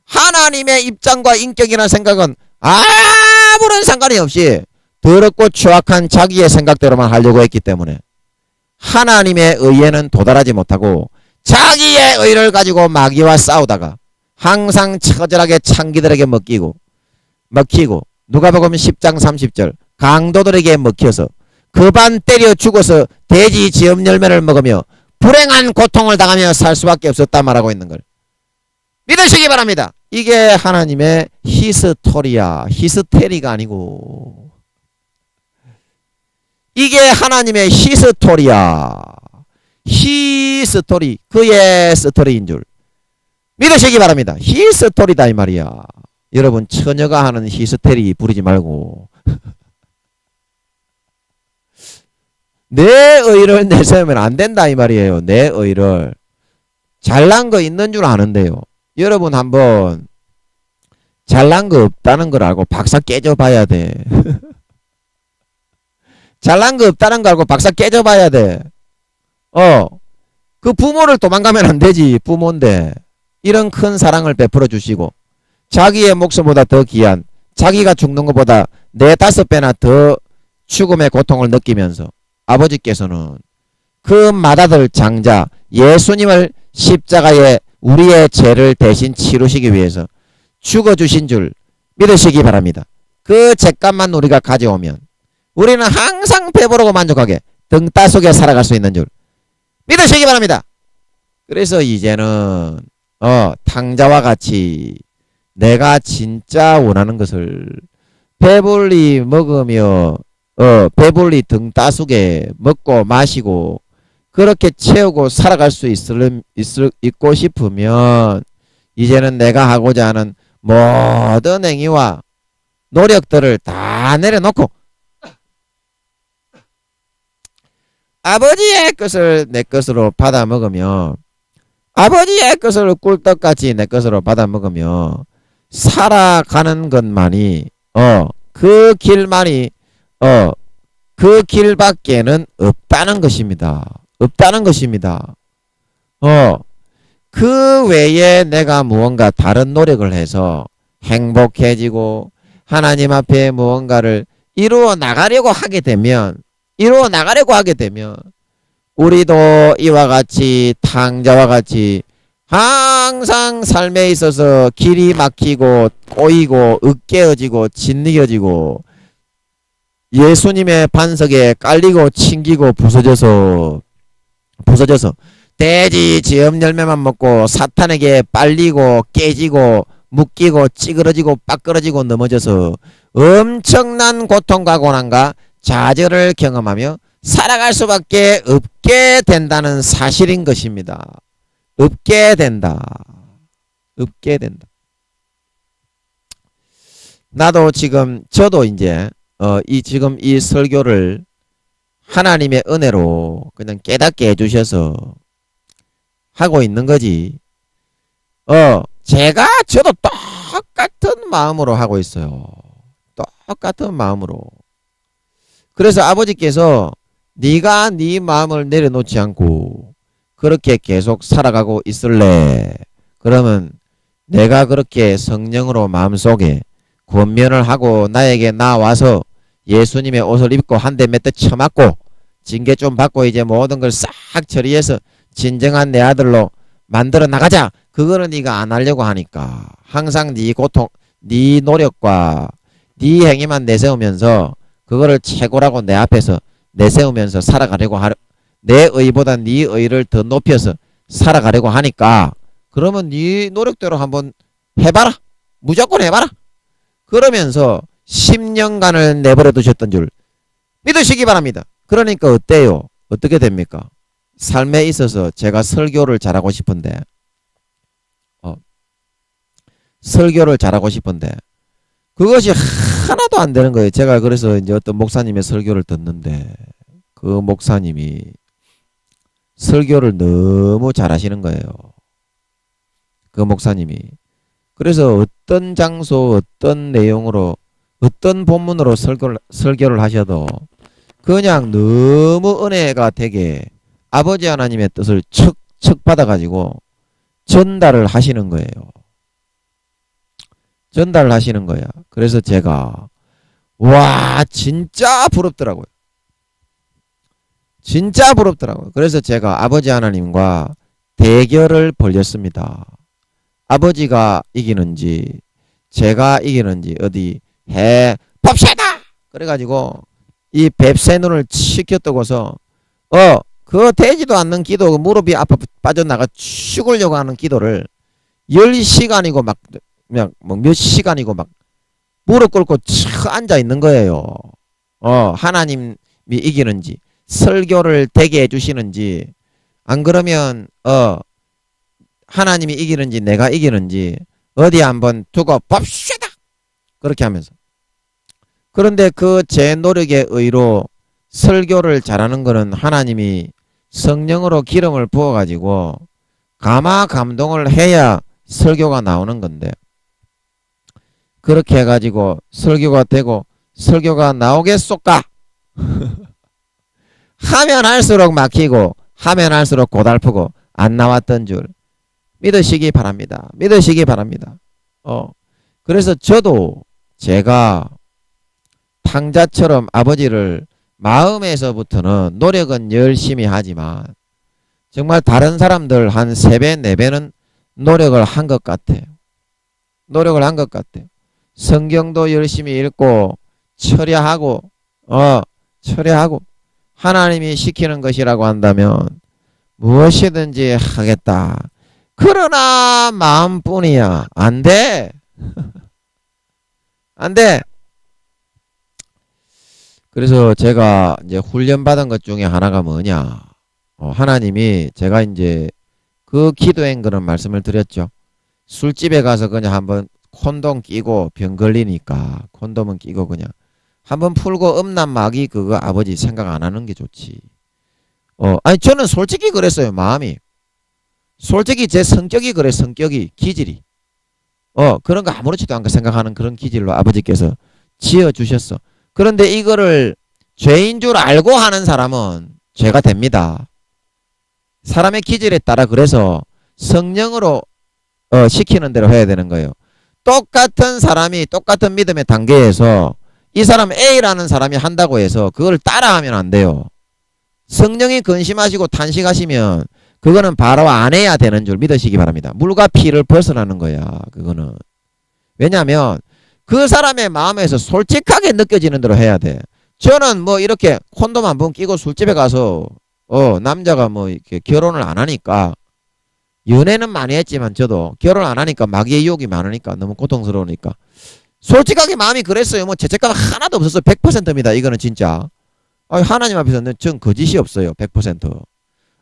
하나님의 입장과 인격이라는 생각은 아무런 상관이 없이 더럽고 추악한 자기의 생각대로만 하려고 했기 때문에 하나님의 의에는 도달하지 못하고 자기의 의를 가지고 마귀와 싸우다가 항상 처절하게 창기들에게 먹히고 누가복음 10장 30절 강도들에게 먹혀서 그 반 때려 죽어서 돼지 지엄 열매를 먹으며 불행한 고통을 당하며 살 수밖에 없었다 말하고 있는 걸 믿으시기 바랍니다. 이게 하나님의 히스토리야. 히스테리가 아니고 이게 하나님의 히스토리야. 히스토리, 그의 스토리인 줄 믿으시기 바랍니다. 히스토리다 이 말이야. 여러분 처녀가 하는 히스테리 부르지 말고 내 의를 내세우면 안 된다 이 말이에요. 내 의를. 잘난 거 있는 줄 아는데요. 여러분 한번 잘난 거 없다는 걸 알고 박사 깨져봐야 돼. 잘난 거 없다는 거 알고 박사 깨져봐야 돼. 그 부모를 도망가면 안 되지. 부모인데 이런 큰 사랑을 베풀어 주시고 자기의 목숨보다 더 귀한, 자기가 죽는 것보다 4, 5배나 더 죽음의 고통을 느끼면서 아버지께서는 그 맏아들 장자 예수님을 십자가에 우리의 죄를 대신 치르시기 위해서 죽어주신 줄 믿으시기 바랍니다. 그 죄값만 우리가 가져오면 우리는 항상 배부르고 만족하게 등 따속에 살아갈 수 있는 줄 믿으시기 바랍니다. 그래서 이제는 탕자와 같이 내가 진짜 원하는 것을 배불리 먹으며 배불리 등 따수게 먹고 마시고 그렇게 채우고 살아갈 수 있고 싶으면 이제는 내가 하고자 하는 모든 행위와 노력들을 다 내려놓고 아버지의 것을 내 것으로 받아 먹으며 아버지의 것을 꿀떡같이 내 것으로 받아 먹으며 살아가는 것만이 그 길만이 그 길밖에는 없다는 것입니다. 없다는 것입니다. 그 외에 내가 무언가 다른 노력을 해서 행복해지고 하나님 앞에 무언가를 이루어 나가려고 하게 되면 우리도 이와 같이 탕자와 같이 항상 삶에 있어서 길이 막히고 꼬이고 으깨어지고 짓이겨지고 예수님의 반석에 깔리고 튕기고 부서져서 돼지 지엄 열매만 먹고 사탄에게 빨리고 깨지고 묶이고 찌그러지고 빠끄러지고 넘어져서 엄청난 고통과 고난과 좌절을 경험하며 살아갈 수밖에 없게 된다는 사실인 것입니다. 없게 된다. 저도 이제 지금 이 설교를 하나님의 은혜로 그냥 깨닫게 해주셔서 하고 있는 거지. 저도 똑같은 마음으로 하고 있어요. 똑같은 마음으로. 그래서 아버지께서 네가 네 마음을 내려놓지 않고 그렇게 계속 살아가고 있을래? 그러면 내가 그렇게 성령으로 마음속에 권면을 하고 나에게 나와서 예수님의 옷을 입고 한 대 몇 대 쳐맞고 징계 좀 받고 이제 모든 걸 싹 처리해서 진정한 내 아들로 만들어 나가자. 그거는 네가 안 하려고 하니까 항상 네 고통, 네 노력과 네 행위만 내세우면서 그거를 최고라고 내 앞에서 내세우면서 살아가려고 내 의보다 네 의를 더 높여서 살아가려고 하니까 그러면 네 노력대로 한번 해봐라. 무조건 해봐라. 그러면서 10년간을 내버려 두셨던 줄 믿으시기 바랍니다. 그러니까 어때요? 어떻게 됩니까? 삶에 있어서 제가 설교를 잘하고 싶은데 그것이 하나도 안 되는 거예요. 제가 그래서 이제 어떤 목사님의 설교를 듣는데 그 목사님이 설교를 너무 잘하시는 거예요. 그 목사님이. 그래서 어떤 장소, 어떤 내용으로, 어떤 본문으로 설교를 하셔도 그냥 너무 은혜가 되게 아버지 하나님의 뜻을 척척 받아가지고 전달을 하시는 거예요. 전달을 하시는 거야. 그래서 제가 와 진짜 부럽더라고요. 진짜 부럽더라고요. 그래서 제가 아버지 하나님과 대결을 벌였습니다. 아버지가 이기는지 제가 이기는지 어디 해 봅시다. 그래가지고 이 뱁새눈을 치켜 뜨고서 그 되지도 않는 기도, 무릎이 아파 빠져나가 죽으려고 하는 기도를 10시간이고 막 그냥 뭐 몇 시간이고 막 무릎 꿇고 앉아 있는 거예요. 하나님이 이기는지 설교를 되게 해주시는지 안 그러면 하나님이 이기는지 내가 이기는지 어디 한번 두고 봅시다. 그렇게 하면서. 그런데 그 제 노력의 의로 설교를 잘하는 거는 하나님이 성령으로 기름을 부어가지고 감화 감동을 해야 설교가 나오는 건데 그렇게 해가지고 설교가 되고 설교가 나오겠소까? 하면 할수록 막히고 하면 할수록 고달프고 안 나왔던 줄 믿으시기 바랍니다. 믿으시기 바랍니다. 그래서 저도 제가 탕자처럼 아버지를 마음에서부터는 노력은 열심히 하지만 정말 다른 사람들 한 3배, 4배는 노력을 한 것 같아요. 노력을 한 것 같아요. 성경도 열심히 읽고 철야하고 철야하고 하나님이 시키는 것이라고 한다면 무엇이든지 하겠다. 그러나 마음뿐이야. 안 돼. 안 돼. 그래서 제가 이제 훈련받은 것 중에 하나가 뭐냐. 하나님이 제가 이제 그 기도행 그런 말씀을 드렸죠. 술집에 가서 그냥 한번 콘돔 끼고 병 걸리니까 콘돔은 끼고 그냥 한번 풀고 음란마귀 그거 아버지 생각 안 하는 게 좋지. 아니 저는 솔직히 그랬어요. 마음이. 솔직히 제 성격이 그래. 성격이 기질이. 그런 거 아무렇지도 않게 생각하는 그런 기질로 아버지께서 지어주셨어. 그런데 이거를 죄인 줄 알고 하는 사람은 죄가 됩니다. 사람의 기질에 따라 그래서 성령으로 시키는 대로 해야 되는 거예요. 똑같은 사람이 똑같은 믿음의 단계에서 이 사람 A라는 사람이 한다고 해서 그걸 따라하면 안 돼요. 성령이 근심하시고 탄식하시면 그거는 바로 안 해야 되는 줄 믿으시기 바랍니다. 물과 피를 벗어나는 거야. 그거는. 왜냐하면 그 사람의 마음에서 솔직하게 느껴지는 대로 해야 돼. 저는 뭐 이렇게 콘돔 한 번 끼고 술집에 가서 남자가 뭐 이렇게 결혼을 안 하니까 연애는 많이 했지만 저도 결혼 안 하니까 마귀의 유혹이 많으니까 너무 고통스러우니까 솔직하게 마음이 그랬어요. 뭐 죄책감 하나도 없었어요. 100%입니다. 이거는 진짜. 하나님 앞에서는 전 거짓이 없어요. 100%.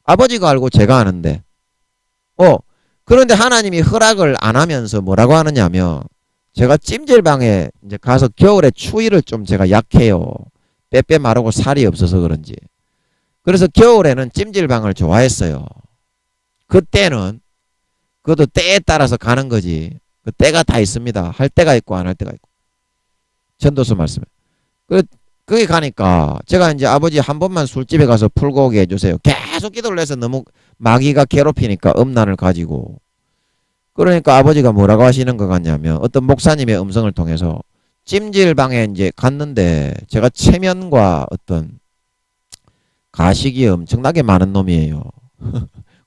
아버지가 알고 제가 아는데. 그런데 하나님이 허락을 안 하면서 뭐라고 하느냐면 제가 찜질방에 이제 가서 겨울에 추위를 좀 제가 약해요. 빼빼 마르고 살이 없어서 그런지. 그래서 겨울에는 찜질방을 좋아했어요. 그때는 그것도 때에 따라서 가는 거지. 그 때가 다 있습니다. 할 때가 있고 안 할 때가 있고. 전도서 말씀에. 거기 가니까 제가 이제 아버지 한 번만 술집에 가서 풀고 오게 해주세요. 계속 기도를 해서 너무 마귀가 괴롭히니까 음란을 가지고. 그러니까 아버지가 뭐라고 하시는 것 같냐면 어떤 목사님의 음성을 통해서 찜질방에 이제 갔는데 제가 체면과 어떤 가식이 엄청나게 많은 놈이에요.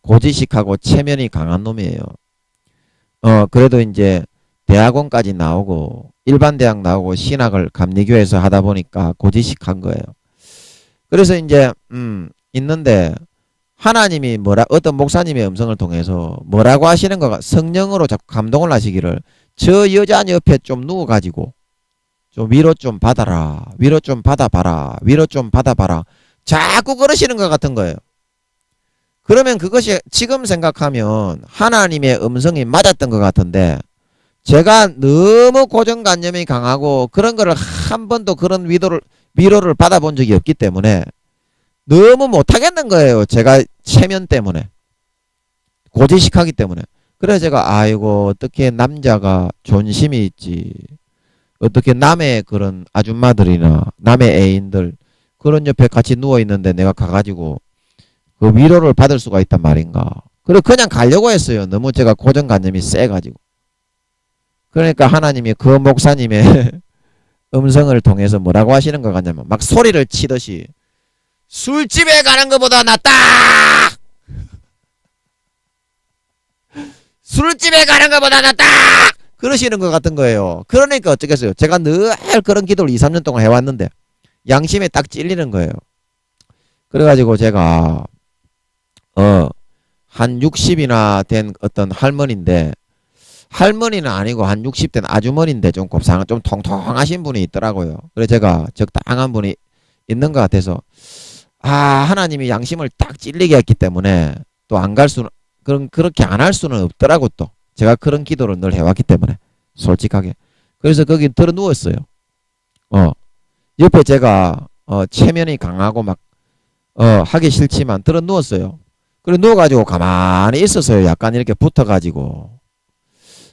고지식하고 체면이 강한 놈이에요. 그래도 이제 대학원까지 나오고 일반 대학 나오고 신학을 감리교에서 하다 보니까 고지식한 거예요. 그래서 이제 있는데 하나님이 어떤 목사님의 음성을 통해서 뭐라고 하시는 거가 성령으로 자꾸 감동을 하시기를 저 여자 옆에 좀 누워가지고 좀 위로 좀 받아라. 위로 좀 받아봐라. 위로 좀 받아봐라. 자꾸 그러시는 것 같은 거예요. 그러면 그것이 지금 생각하면 하나님의 음성이 맞았던 것 같은데 제가 너무 고정관념이 강하고 그런 거를 한 번도 그런 위로를 받아본 적이 없기 때문에 너무 못하겠는 거예요. 제가 체면 때문에. 고지식하기 때문에. 그래서 제가 아이고 어떻게 남자가 존심이 있지. 어떻게 남의 그런 아줌마들이나 남의 애인들 그런 옆에 같이 누워있는데 내가 가가지고 그 위로를 받을 수가 있단 말인가. 그리고 그냥 가려고 했어요. 너무 제가 고정관념이 세가지고. 그러니까 하나님이 그 목사님의 음성을 통해서 뭐라고 하시는 것 같냐면 막 소리를 치듯이 술집에 가는 것보다 낫다. 술집에 가는 것보다 낫다. 그러시는 것 같은 거예요. 그러니까 어쩌겠어요. 제가 늘 그런 기도를 2, 3년 동안 해왔는데 양심에 딱 찔리는 거예요. 그래가지고 제가 한 60이나 된 어떤 할머니인데, 할머니는 아니고 한 60된 아주머니인데 좀 곱상한 좀 통통하신 분이 있더라고요. 그래서 제가 적당한 분이 있는 것 같아서 하나님이 양심을 딱 찔리게 했기 때문에 또 안 갈 수는 그렇게 안 할 수는 없더라고. 또 제가 그런 기도를 늘 해왔기 때문에 솔직하게. 그래서 거기 들어 누웠어요. 옆에 제가 체면이 강하고 막 하기 싫지만 들어 누웠어요. 그래 누워가지고 가만히 있었어요. 약간 이렇게 붙어가지고.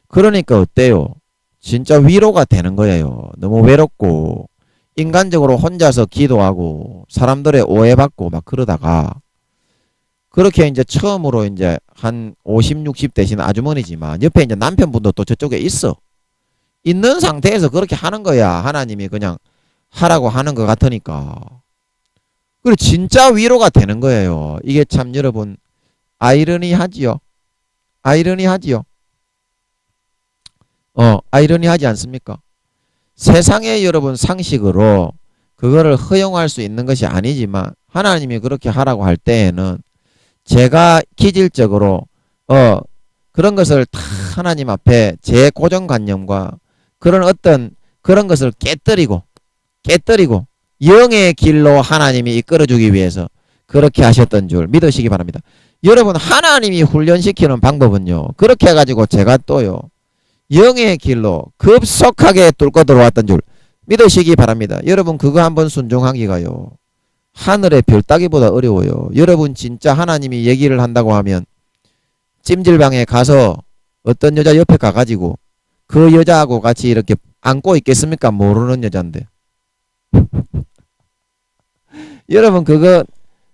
그러니까 어때요? 진짜 위로가 되는 거예요. 너무 외롭고 인간적으로 혼자서 기도하고 사람들의 오해받고 막 그러다가, 그렇게 이제 처음으로 이제 한 50, 60 되신 아주머니지만 옆에 이제 남편분도 또 저쪽에 있어. 있는 상태에서 그렇게 하는 거야. 하나님이 그냥 하라고 하는 것 같으니까. 그리고 진짜 위로가 되는 거예요. 이게 참 여러분 아이러니하지요. 아이러니하지요. 아이러니하지 않습니까? 세상의 여러분 상식으로 그거를 허용할 수 있는 것이 아니지만 하나님이 그렇게 하라고 할 때에는 제가 기질적으로 그런 것을 다 하나님 앞에 제 고정관념과 그런 어떤 그런 것을 깨뜨리고 영의 길로 하나님이 이끌어주기 위해서 그렇게 하셨던 줄 믿으시기 바랍니다. 여러분 하나님이 훈련시키는 방법은요, 그렇게 해가지고 제가 또요 영의 길로 급속하게 뚫고 들어왔던 줄 믿으시기 바랍니다. 여러분 그거 한번 순종하기가요 하늘의 별 따기보다 어려워요. 여러분 진짜 하나님이 얘기를 한다고 하면 찜질방에 가서 어떤 여자 옆에 가가지고 그 여자하고 같이 이렇게 안고 있겠습니까? 모르는 여잔데. 여러분 그거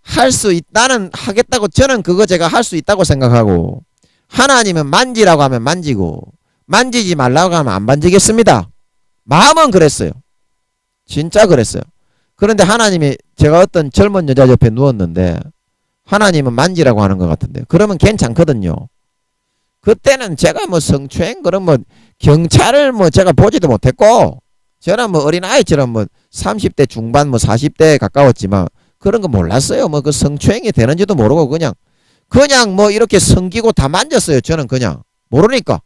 할 수 있다는 하겠다고, 저는 그거 제가 할 수 있다고 생각하고, 하나님은 만지라고 하면 만지고 만지지 말라고 하면 안 만지겠습니다. 마음은 그랬어요. 진짜 그랬어요. 그런데 하나님이, 제가 어떤 젊은 여자 옆에 누웠는데 하나님은 만지라고 하는 것 같은데 그러면 괜찮거든요. 그때는 제가 뭐 성추행 그런 뭐 경찰을 뭐 제가 보지도 못했고, 저는 뭐 어린아이처럼 뭐 30대 중반 뭐 40대에 가까웠지만 그런 거 몰랐어요. 뭐 그 성추행이 되는지도 모르고 그냥 뭐 이렇게 성기고 다 만졌어요. 저는 그냥 모르니까.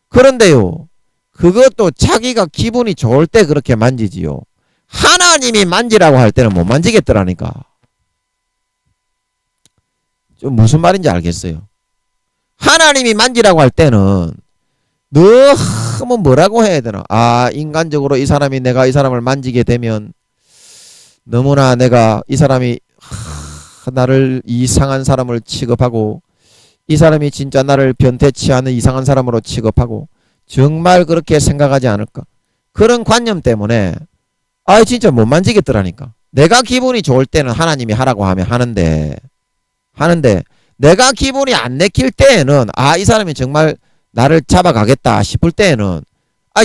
그런데요, 그것도 자기가 기분이 좋을 때 그렇게 만지지요. 하나님이 만지라고 할 때는 못 만지겠더라니까. 좀 무슨 말인지 알겠어요. 하나님이 만지라고 할 때는 너무 뭐라고 해야 되나, 인간적으로 이 사람이, 내가 이 사람을 만지게 되면 너무나 내가 이 사람이 나를 이상한 사람을 취급하고, 이 사람이 진짜 나를 변태치 않은 이상한 사람으로 취급하고, 정말 그렇게 생각하지 않을까, 그런 관념 때문에 진짜 못 만지겠더라니까. 내가 기분이 좋을 때는 하나님이 하라고 하면 하는데 내가 기분이 안 내킬 때에는 이 사람이 정말 나를 잡아가겠다 싶을 때에는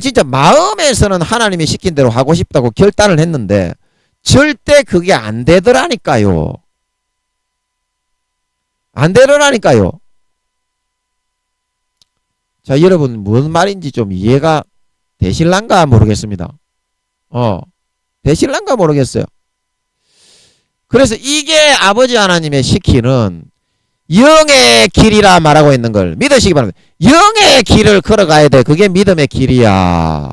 진짜 마음에서는 하나님이 시킨 대로 하고 싶다고 결단을 했는데 절대 그게 안 되더라니까요. 안 되더라니까요. 자, 여러분 무슨 말인지 좀 이해가 되실란가 모르겠습니다. 되실란가 모르겠어요. 그래서 이게 아버지 하나님의 시키는 영의 길이라 말하고 있는 걸 믿으시기 바랍니다. 영의 길을 걸어가야 돼. 그게 믿음의 길이야.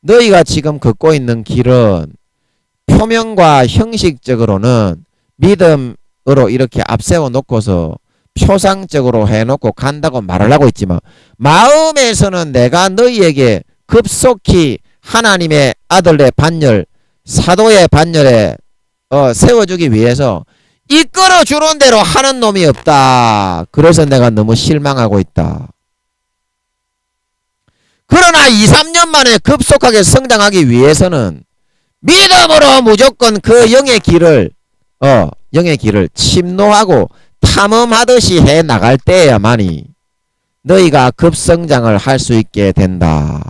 너희가 지금 걷고 있는 길은 표면과 형식적으로는 믿음으로 이렇게 앞세워 놓고서 표상적으로 해놓고 간다고 말을 하고 있지만, 마음에서는 내가 너희에게 급속히 하나님의 아들의 반열, 사도의 반열에 세워주기 위해서 이끌어주는 대로 하는 놈이 없다. 그래서 내가 너무 실망하고 있다. 그러나 2, 3년 만에 급속하게 성장하기 위해서는 믿음으로 무조건 그 영의 길을 침노하고 탐험하듯이 해 나갈 때야만이 너희가 급성장을 할 수 있게 된다.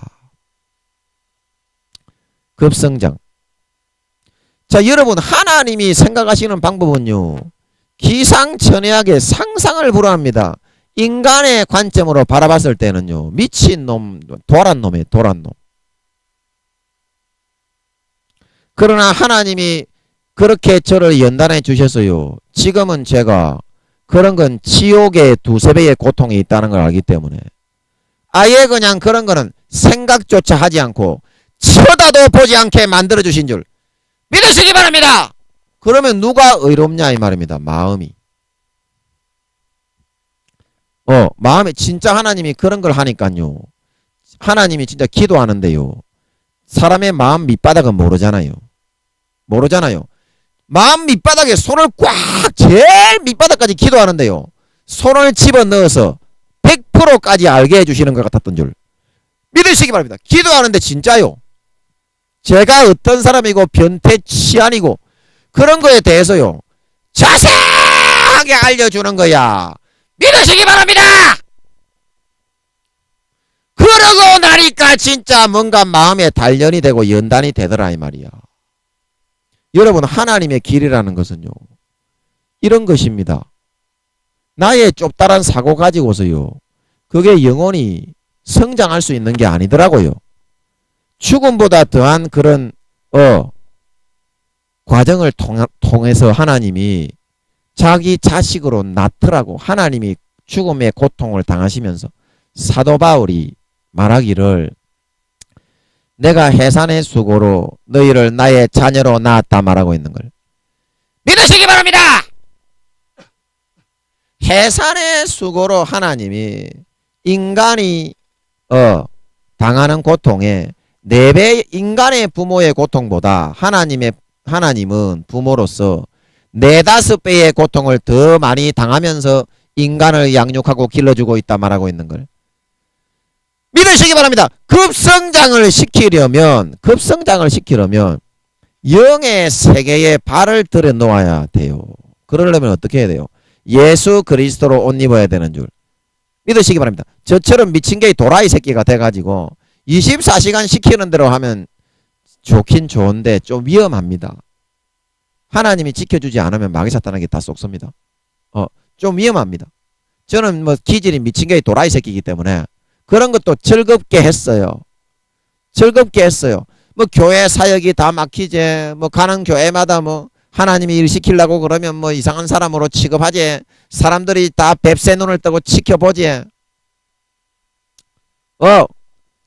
급성장. 자, 여러분 하나님이 생각하시는 방법은요, 기상천외하게 상상을 불허합니다. 인간의 관점으로 바라봤을 때는요, 미친놈, 도란놈이에요. 도란놈. 그러나 하나님이 그렇게 저를 연단해 주셨어요. 지금은 제가 그런 건 지옥의 두세 배의 고통이 있다는 걸 알기 때문에 아예 그냥 그런 거는 생각조차 하지 않고 쳐다도 보지 않게 만들어 주신 줄 믿으시기 바랍니다. 그러면 누가 의롭냐 이 말입니다. 마음이. 마음에 진짜 하나님이 그런 걸 하니까요. 하나님이 진짜 기도하는데요. 사람의 마음 밑바닥은 모르잖아요. 마음 밑바닥에 손을 꽉 제일 밑바닥까지 기도하는데요. 손을 집어넣어서 100%까지 알게 해주시는 것 같았던 줄 믿으시기 바랍니다. 기도하는데 진짜요. 제가 어떤 사람이고 변태 치안이고 그런 거에 대해서요. 자세하게 알려주는 거야. 믿으시기 바랍니다. 그러고 나니까 진짜 뭔가 마음에 단련이 되고 연단이 되더라 이 말이야. 여러분 하나님의 길이라는 것은요. 이런 것입니다. 나의 좁다란 사고 가지고서요. 그게 영원히 성장할 수 있는 게 아니더라고요. 죽음보다 더한 그런 과정을 통해서 하나님이 자기 자식으로 낳더라고. 하나님이 죽음의 고통을 당하시면서 사도 바울이 말하기를 내가 해산의 수고로 너희를 나의 자녀로 낳았다 말하고 있는 걸 믿으시기 바랍니다. 해산의 수고로 하나님이 인간이 당하는 고통에 4배 인간의 부모의 고통보다 하나님은 부모로서 4-5배의 고통을 더 많이 당하면서 인간을 양육하고 길러주고 있다 말하고 있는 걸 믿으시기 바랍니다. 급성장을 시키려면 영의 세계에 발을 들여 놓아야 돼요. 그러려면 어떻게 해야 돼요? 예수 그리스도로 옷 입어야 되는 줄 믿으시기 바랍니다. 저처럼 미친 게 도라이 새끼가 돼가지고 24시간 시키는 대로 하면 좋긴 좋은데 좀 위험합니다. 하나님이 지켜주지 않으면 마귀 사탄에게 다 쏙습니다. 좀 위험합니다. 저는 뭐 기질이 미친 게 도라이 새끼이기 때문에 그런 것도 즐겁게 했어요. 뭐 교회 사역이 다 막히지. 뭐 가는 교회마다 뭐 하나님이 일 시키려고 그러면 뭐 이상한 사람으로 취급하지. 사람들이 다 뱁새 눈을 뜨고 지켜보지.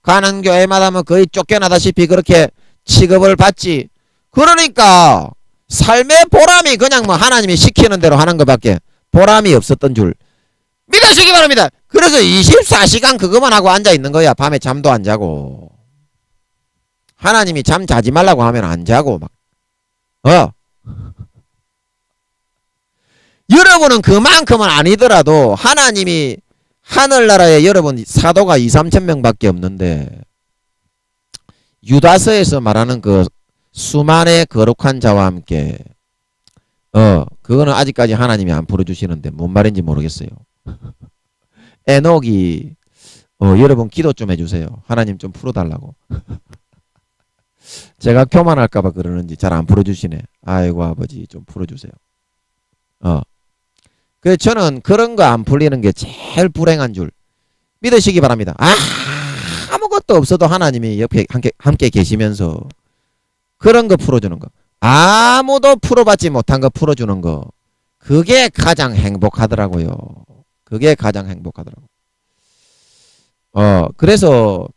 가는 교회마다 뭐 거의 쫓겨나다시피 그렇게 취급을 받지. 그러니까 삶의 보람이 그냥 뭐 하나님이 시키는 대로 하는 것밖에 보람이 없었던 줄 믿으시기 바랍니다. 그래서 24시간 그것만 하고 앉아있는 거야. 밤에 잠도 안 자고. 하나님이 잠 자지 말라고 하면 안 자고 막. 여러분은 그만큼은 아니더라도 하나님이 하늘나라에 여러분 사도가 2-3천 명밖에 없는데 유다서에서 말하는 그 수만의 거룩한 자와 함께 그거는 아직까지 하나님이 안 풀어주시는데 뭔 말인지 모르겠어요. 에녹이 여러분 기도 좀 해주세요. 하나님 좀 풀어달라고. 제가 교만할까봐 그러는지 잘 안 풀어주시네. 아이고 아버지 좀 풀어주세요. 그래서 저는 그런 거 안 풀리는 게 제일 불행한 줄 믿으시기 바랍니다. 아무것도 없어도 하나님이 옆에 함께 계시면서 그런 거 풀어주는 거, 아무도 풀어받지 못한 거 풀어주는 거, 그게 가장 행복하더라고요. 그래서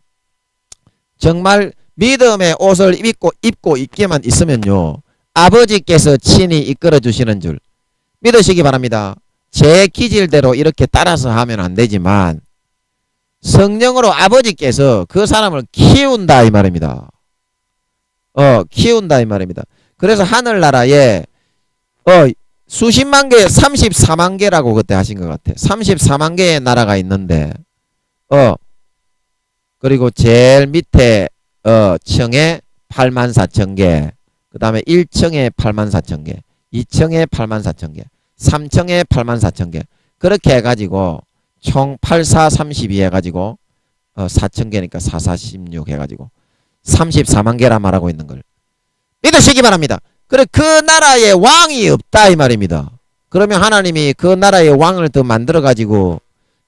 정말 믿음의 옷을 입고 있기만 있으면요, 아버지께서 친히 이끌어 주시는 줄 믿으시기 바랍니다. 제 기질대로 이렇게 따라서 하면 안 되지만 성령으로 아버지께서 그 사람을 키운다 이 말입니다. 키운다 이 말입니다. 그래서 하늘나라에 수십만 개, 34만 개라고 그때 하신 것 같아. 34만 개의 나라가 있는데 그리고 제일 밑에 층에 84,000개, 그 다음에 1층에 84,000개, 2층에 84,000개, 3층에 84,000개, 그렇게 해가지고 총 8432 해가지고 4,000개니까 446 해가지고 34만 개라 말하고 있는 걸 믿으시기 바랍니다. 그래 그 나라에 왕이 없다 이 말입니다. 그러면 하나님이 그 나라의 왕을 더 만들어 가지고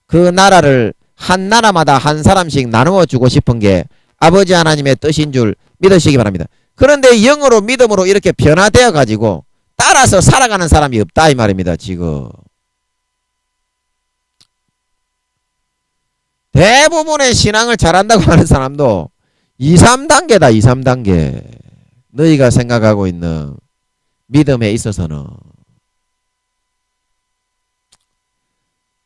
그 나라를 한 나라마다 한 사람씩 나누어 주고 싶은 게 아버지 하나님의 뜻인 줄 믿으시기 바랍니다. 그런데 영으로 믿음으로 이렇게 변화되어 가지고 따라서 살아가는 사람이 없다 이 말입니다. 지금 대부분의 신앙을 잘한다고 하는 사람도 2, 3단계다. 2, 3단계. 너희가 생각하고 있는 믿음에 있어서는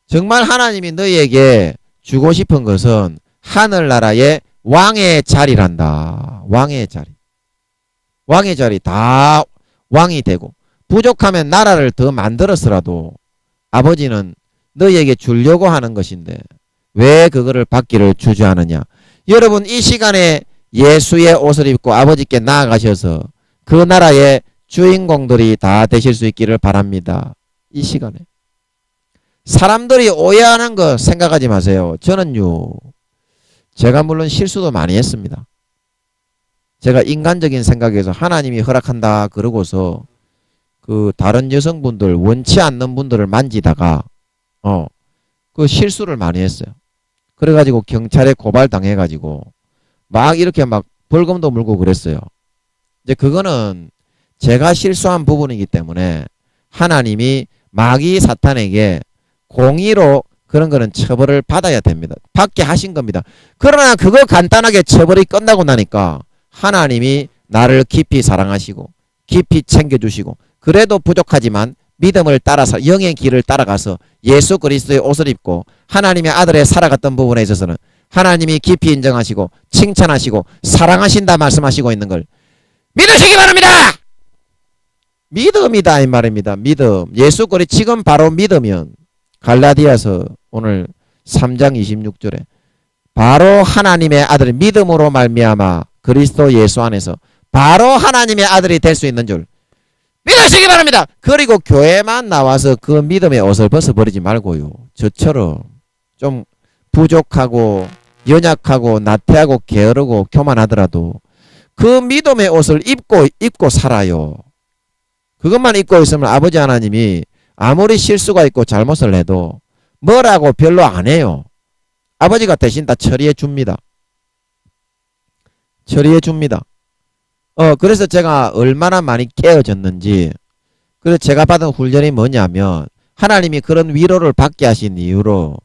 정말 하나님이 너희에게 주고 싶은 것은 하늘나라의 왕의 자리란다. 왕의 자리. 왕의 자리 다 왕이 되고 부족하면 나라를 더 만들었으라도 아버지는 너희에게 주려고 하는 것인데 왜 그거를 받기를 주저하느냐. 여러분 이 시간에 예수의 옷을 입고 아버지께 나아가셔서 그 나라의 주인공들이 다 되실 수 있기를 바랍니다. 이 시간에 사람들이 오해하는 거 생각하지 마세요. 저는요 제가 물론 실수도 많이 했습니다. 제가 인간적인 생각에서 하나님이 허락한다 그러고서 그 다른 여성분들 원치 않는 분들을 만지다가 그 실수를 많이 했어요. 그래가지고 경찰에 고발당해가지고 막 이렇게 막 벌금도 물고 그랬어요. 이제 그거는 제가 실수한 부분이기 때문에 하나님이 마귀 사탄에게 공의로 그런 거는 처벌을 받아야 됩니다. 받게 하신 겁니다. 그러나 그거 간단하게 처벌이 끝나고 나니까 하나님이 나를 깊이 사랑하시고 깊이 챙겨주시고 그래도 부족하지만 믿음을 따라서 영의 길을 따라가서 예수 그리스도의 옷을 입고 하나님의 아들에 살아갔던 부분에 있어서는 하나님이 깊이 인정하시고 칭찬하시고 사랑하신다 말씀하시고 있는 걸 믿으시기 바랍니다. 믿음이다 이 말입니다. 믿음. 예수 그리스도 지금 바로 믿으면 갈라디아서 오늘 3장 26절에 바로 하나님의 아들 믿음으로 말미암아 그리스도 예수 안에서 바로 하나님의 아들이 될 수 있는 줄 믿으시기 바랍니다. 그리고 교회만 나와서 그 믿음의 옷을 벗어버리지 말고요. 저처럼 좀 부족하고 연약하고 나태하고 게으르고 교만하더라도 그 믿음의 옷을 입고 살아요. 그것만 입고 있으면 아버지 하나님이 아무리 실수가 있고 잘못을 해도 뭐라고 별로 안 해요. 아버지가 대신 다 처리해 줍니다. 처리해 줍니다. 그래서 제가 얼마나 많이 깨어졌는지, 그래서 제가 받은 훈련이 뭐냐면, 하나님이 그런 위로를 받게 하신 이유로,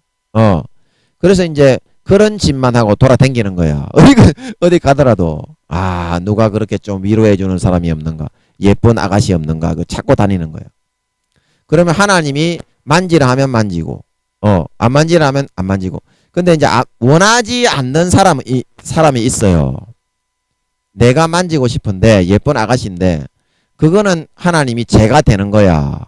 그래서 이제 그런 짓만 하고 돌아다니는 거야. 어디 가더라도, 누가 그렇게 좀 위로해주는 사람이 없는가, 예쁜 아가씨 없는가, 그 찾고 다니는 거야. 그러면 하나님이 만지라 하면 만지고, 안 만지라 하면 안 만지고. 근데 이제 원하지 않는 사람이 있어요. 내가 만지고 싶은데 예쁜 아가씨인데 그거는 하나님이 제가 되는 거야.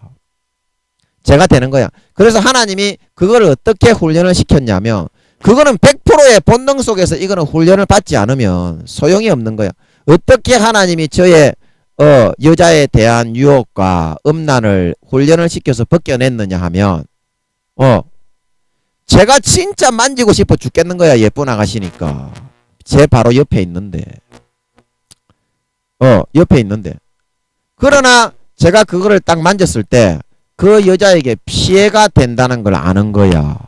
제가 되는 거야. 그래서 하나님이 그걸 어떻게 훈련을 시켰냐면 그거는 100%의 본능 속에서 이거는 훈련을 받지 않으면 소용이 없는 거야. 어떻게 하나님이 저의 여자에 대한 유혹과 음란을 훈련을 시켜서 벗겨냈느냐 하면 제가 진짜 만지고 싶어 죽겠는 거야. 예쁜 아가씨니까. 제 바로 옆에 있는데. 옆에 있는데. 그러나 제가 그거를 딱 만졌을 때 그 여자에게 피해가 된다는 걸 아는 거야.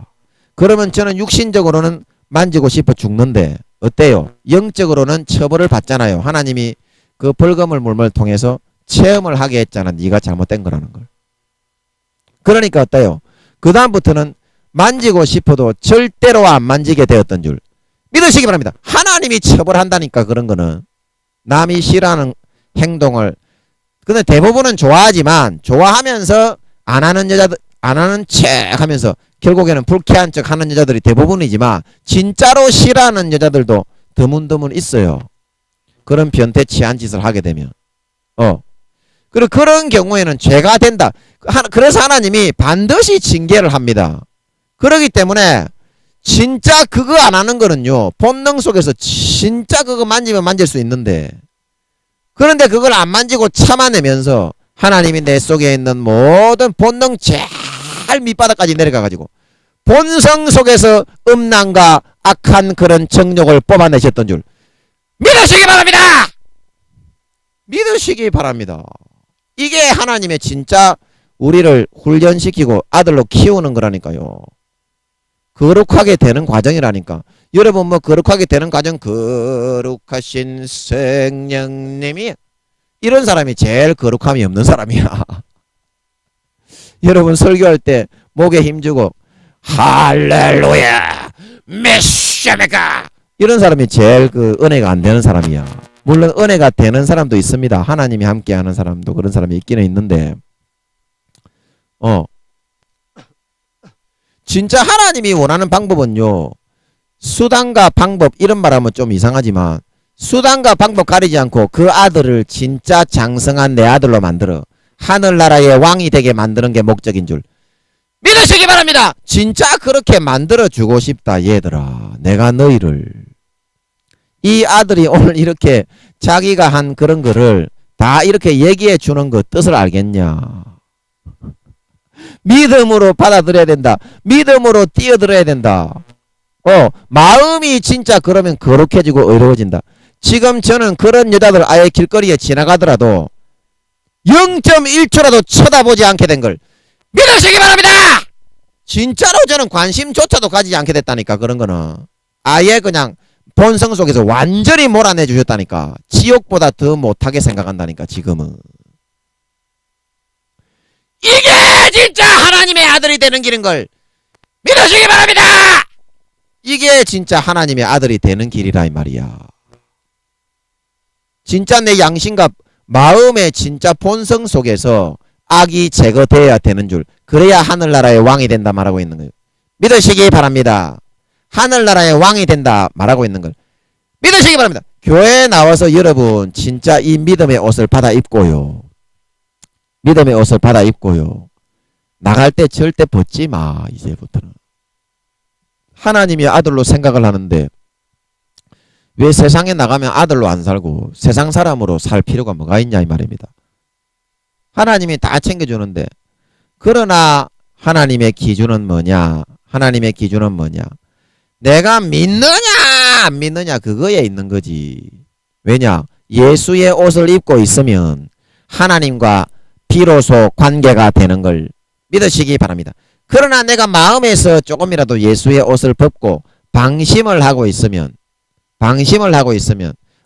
그러면 저는 육신적으로는 만지고 싶어 죽는데 어때요? 영적으로는 처벌을 받잖아요. 하나님이 그 벌금을 물을 통해서 체험을 하게 했잖아. 네가 잘못된 거라는 걸. 그러니까 어때요? 그 다음부터는 만지고 싶어도 절대로 안 만지게 되었던 줄 믿으시기 바랍니다. 하나님이 처벌한다니까. 그런 거는 남이 싫어하는 행동을, 근데 대부분은 좋아하지만 좋아하면서 안 하는 여자들, 안 하는 척 하면서 결국에는 불쾌한 척 하는 여자들이 대부분이지만 진짜로 싫어하는 여자들도 드문드문 있어요. 그런 변태 치한 짓을 하게 되면 그리고 그런 경우에는 죄가 된다. 그래서 하나님이 반드시 징계를 합니다. 그렇기 때문에 진짜 그거 안 하는 거는요, 본능 속에서 진짜 그거 만지면 만질 수 있는데, 그런데 그걸 안 만지고 참아내면서 하나님이 내 속에 있는 모든 본능 잘 밑바닥까지 내려가가지고 본성 속에서 음란과 악한 그런 정욕을 뽑아내셨던 줄 믿으시기 바랍니다. 믿으시기 바랍니다. 이게 하나님의 진짜 우리를 훈련시키고 아들로 키우는 거라니까요. 거룩하게 되는 과정이라니까. 여러분 뭐 거룩하게 되는 과정 거룩하신 성령님이 이런 사람이 제일 거룩함이 없는 사람이야. 여러분 설교할 때 목에 힘주고 할렐루야 메시아메가 이런 사람이 제일 그 은혜가 안 되는 사람이야. 물론 은혜가 되는 사람도 있습니다. 하나님이 함께하는 사람도 그런 사람이 있기는 있는데 진짜 하나님이 원하는 방법은요. 수단과 방법 이런 말하면 좀 이상하지만 수단과 방법 가리지 않고 그 아들을 진짜 장성한 내 아들로 만들어 하늘나라의 왕이 되게 만드는 게 목적인 줄 믿으시기 바랍니다. 진짜 그렇게 만들어주고 싶다 얘들아. 내가 너희를 이 아들이 오늘 이렇게 자기가 한 그런 거를 다 이렇게 얘기해 주는 그 뜻을 알겠냐. 믿음으로 받아들여야 된다. 믿음으로 뛰어들어야 된다. 마음이 진짜 그러면 거룩해지고 의로워진다. 지금 저는 그런 여자들 아예 길거리에 지나가더라도 0.1초라도 쳐다보지 않게 된 걸 믿으시기 바랍니다. 진짜로 저는 관심조차도 가지지 않게 됐다니까. 그런 거는 아예 그냥 본성 속에서 완전히 몰아내 주셨다니까. 지옥보다 더 못하게 생각한다니까. 지금은 이게 진짜 하나님의 아들이 되는 길인 걸 믿으시기 바랍니다. 이게 진짜 하나님의 아들이 되는 길이라 이 말이야. 진짜 내 양심과 마음의 진짜 본성 속에서 악이 제거되어야 되는 줄. 그래야 하늘나라의 왕이 된다 말하고 있는 거예요. 믿으시기 바랍니다. 하늘나라의 왕이 된다 말하고 있는 걸 믿으시기 바랍니다. 교회에 나와서 여러분 진짜 이 믿음의 옷을 받아 입고요. 믿음의 옷을 받아 입고요. 나갈 때 절대 벗지 마. 이제부터는. 하나님이 아들로 생각을 하는데 왜 세상에 나가면 아들로 안 살고 세상 사람으로 살 필요가 뭐가 있냐 이 말입니다. 하나님이 다 챙겨주는데 그러나 하나님의 기준은 뭐냐? 하나님의 기준은 뭐냐? 내가 믿느냐 안 믿느냐 그거에 있는 거지. 왜냐? 예수의 옷을 입고 있으면 하나님과 비로소 관계가 되는 걸 믿으시기 바랍니다. 그러나 내가 마음에서 조금이라도 예수의 옷을 벗고 방심을 하고 있으면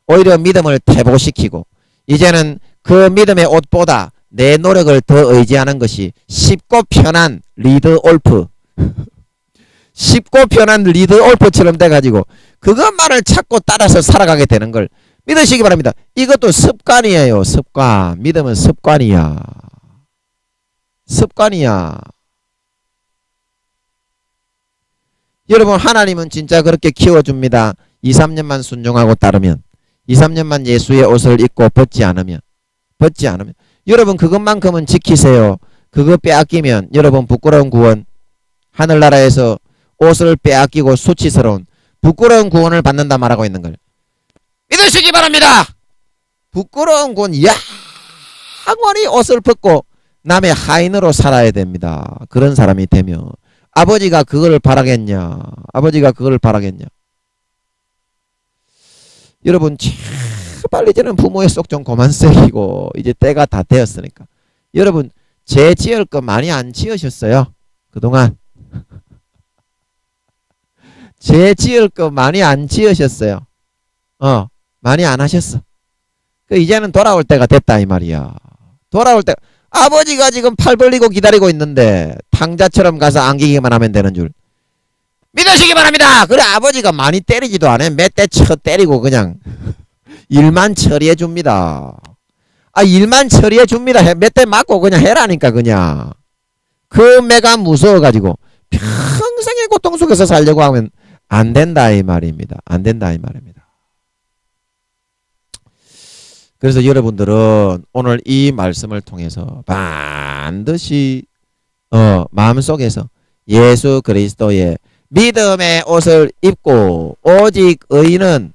오히려 믿음을 퇴보시키고 이제는 그 믿음의 옷보다 내 노력을 더 의지하는 것이 쉽고 편한 리드올프 쉽고 편한 리드올프처럼 돼가지고 그것만을 찾고 따라서 살아가게 되는 걸 믿으시기 바랍니다. 이것도 습관이에요. 습관. 믿음은 습관이야. 습관이야. 여러분 하나님은 진짜 그렇게 키워줍니다. 2, 3년만 순종하고 따르면 2, 3년만 예수의 옷을 입고 벗지 않으면 여러분 그것만큼은 지키세요. 그거 빼앗기면 여러분 부끄러운 구원 하늘나라에서 옷을 빼앗기고 수치스러운 부끄러운 구원을 받는다 말하고 있는 걸 믿으시기 바랍니다. 부끄러운 구원 영원히 옷을 벗고 남의 하인으로 살아야 됩니다. 그런 사람이 되면 아버지가 그걸 바라겠냐? 아버지가 그걸 바라겠냐? 여러분 빨리 저는 부모의 속 좀 그만 새기고 이제 때가 다 되었으니까 여러분 죄 지을 거 많이 안 지으셨어요? 그동안 죄 지을 거 많이 안 지으셨어요? 많이 안 하셨어. 이제는 돌아올 때가 됐다 이 말이야. 돌아올 때 아버지가 지금 팔 벌리고 기다리고 있는데 탕자처럼 가서 안기기만 하면 되는 줄 믿으시기 바랍니다. 그래 아버지가 많이 때리지도 않아. 몇 대 쳐 때리고 그냥 일만 처리해 줍니다. 일만 처리해 줍니다. 몇 대 맞고 그냥 해라니까 그냥. 그 매가 무서워가지고 평생의 고통 속에서 살려고 하면 안 된다 이 말입니다. 안 된다 이 말입니다. 그래서 여러분들은 오늘 이 말씀을 통해서 반드시 마음속에서 예수 그리스도의 믿음의 옷을 입고 오직 의인은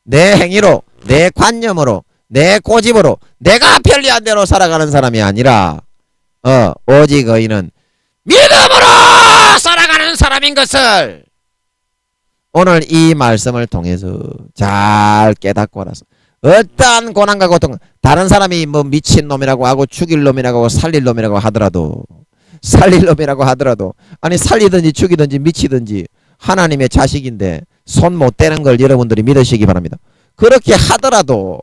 내 행위로 내 관념으로 내 고집으로 내가 편리한 대로 살아가는 사람이 아니라 오직 의인은 믿음으로 살아가는 사람인 것을 오늘 이 말씀을 통해서 잘 깨닫고 알아서 어떠한 고난과 고통 다른 사람이 뭐 미친놈이라고 하고 죽일 놈이라고 하고 살릴 놈이라고 하더라도 아니 살리든지 죽이든지 미치든지 하나님의 자식인데 손 못 대는 걸 여러분들이 믿으시기 바랍니다. 그렇게 하더라도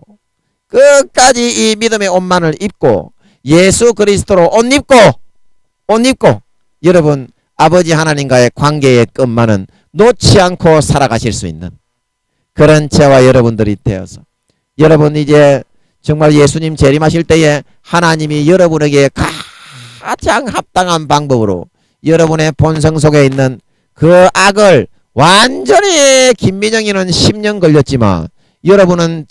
끝까지 이 믿음의 옷만을 입고 예수 그리스도로 옷 입고 여러분 아버지 하나님과의 관계의 끝만은 놓지 않고 살아가실 수 있는 그런 저와 여러분들이 되어서 여러분 이제 정말 예수님 재림하실 때에 하나님이 여러분에게 가장 합당한 방법으로 여러분의 본성 속에 있는 그 악을 완전히 김민영이는 10년 걸렸지만 여러분은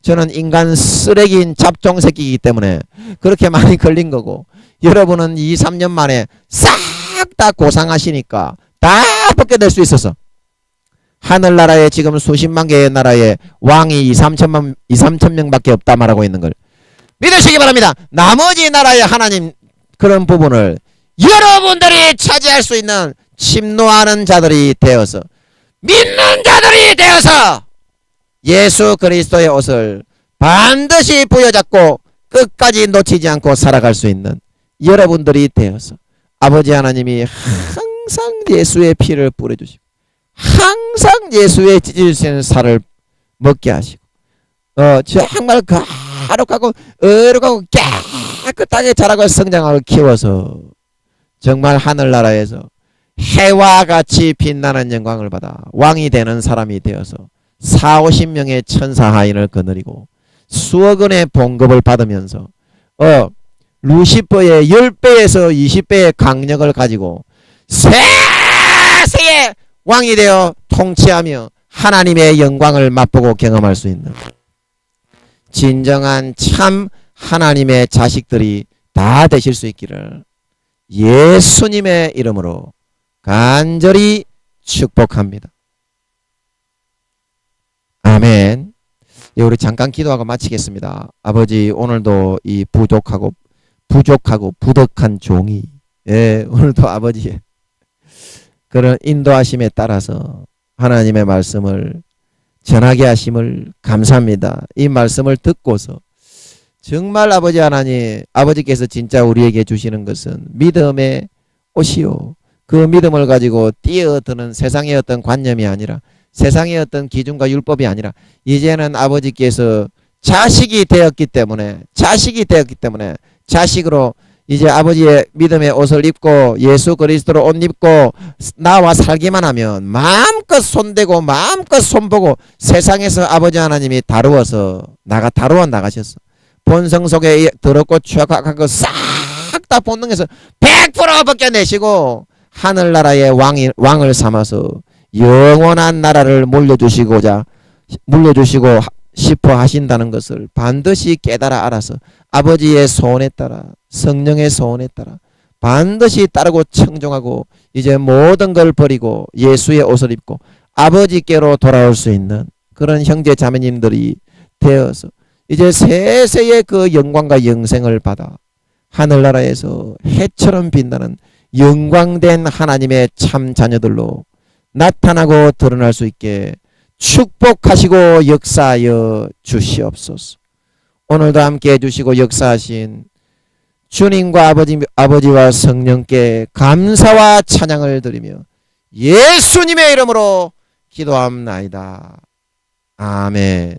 저는 인간 쓰레기인 잡종 새끼이기 때문에 그렇게 많이 걸린 거고 여러분은 2, 3년 만에 싹 다 고상하시니까 다 벗게 될 수 있어서 하늘나라에 지금 수십만 개의 나라에 왕이 2, 3천 명밖에 없다 말하고 있는 걸 믿으시기 바랍니다. 나머지 나라의 하나님 그런 부분을 여러분들이 차지할 수 있는 침노하는 자들이 되어서 믿는 자들이 되어서 예수 그리스도의 옷을 반드시 부여잡고 끝까지 놓치지 않고 살아갈 수 있는 여러분들이 되어서 아버지 하나님이 항상 예수의 피를 뿌려주시고 항상 예수의 찢어지는 살을 먹게 하시고 정말 거룩하고 어룩하고 깨끗하게 자라고 성장하고 키워서 정말 하늘나라에서 해와 같이 빛나는 영광을 받아 왕이 되는 사람이 되어서 4, 50명의 천사 하인을 거느리고 수억 원의 봉급을 받으면서 루시퍼의 10배에서 20배의 강력을 가지고 세세의 왕이 되어 통치하며 하나님의 영광을 맛보고 경험할 수 있는 진정한 참 하나님의 자식들이 다 되실 수 있기를 예수님의 이름으로 간절히 축복합니다. 아멘. 예, 우리 잠깐 기도하고 마치겠습니다. 아버지 오늘도 이 부족하고 부덕한 종이 오늘도 아버지의 그런 인도하심에 따라서 하나님의 말씀을 전하게 하심을 감사합니다. 이 말씀을 듣고서 정말 아버지 하나님 아버지께서 진짜 우리에게 주시는 것은 믿음의 옷이요 그 믿음을 가지고 뛰어드는 세상의 어떤 관념이 아니라 세상의 어떤 기준과 율법이 아니라 이제는 아버지께서 자식이 되었기 때문에 자식으로 이제 아버지의 믿음의 옷을 입고 예수 그리스도로 옷 입고 나와 살기만 하면 마음껏 손대고 마음껏 손보고 세상에서 아버지 하나님이 다루어 나가셨어. 본성 속에 더럽고 추악한 거 싹 다 본능에서 100% 벗겨내시고 하늘나라의 왕을 삼아서 영원한 나라를 물려주시고 싶어 하신다는 것을 반드시 깨달아 알아서 아버지의 소원에 따라 성령의 소원에 따라 반드시 따르고 청종하고 이제 모든 걸 버리고 예수의 옷을 입고 아버지께로 돌아올 수 있는 그런 형제 자매님들이 되어서 이제 세세의 그 영광과 영생을 받아 하늘나라에서 해처럼 빛나는 영광된 하나님의 참 자녀들로 나타나고 드러날 수 있게 축복하시고 역사하여 주시옵소서. 오늘도 함께 해주시고 역사하신 주님과 아버지와 성령께 감사와 찬양을 드리며 예수님의 이름으로 기도합나이다. 아멘.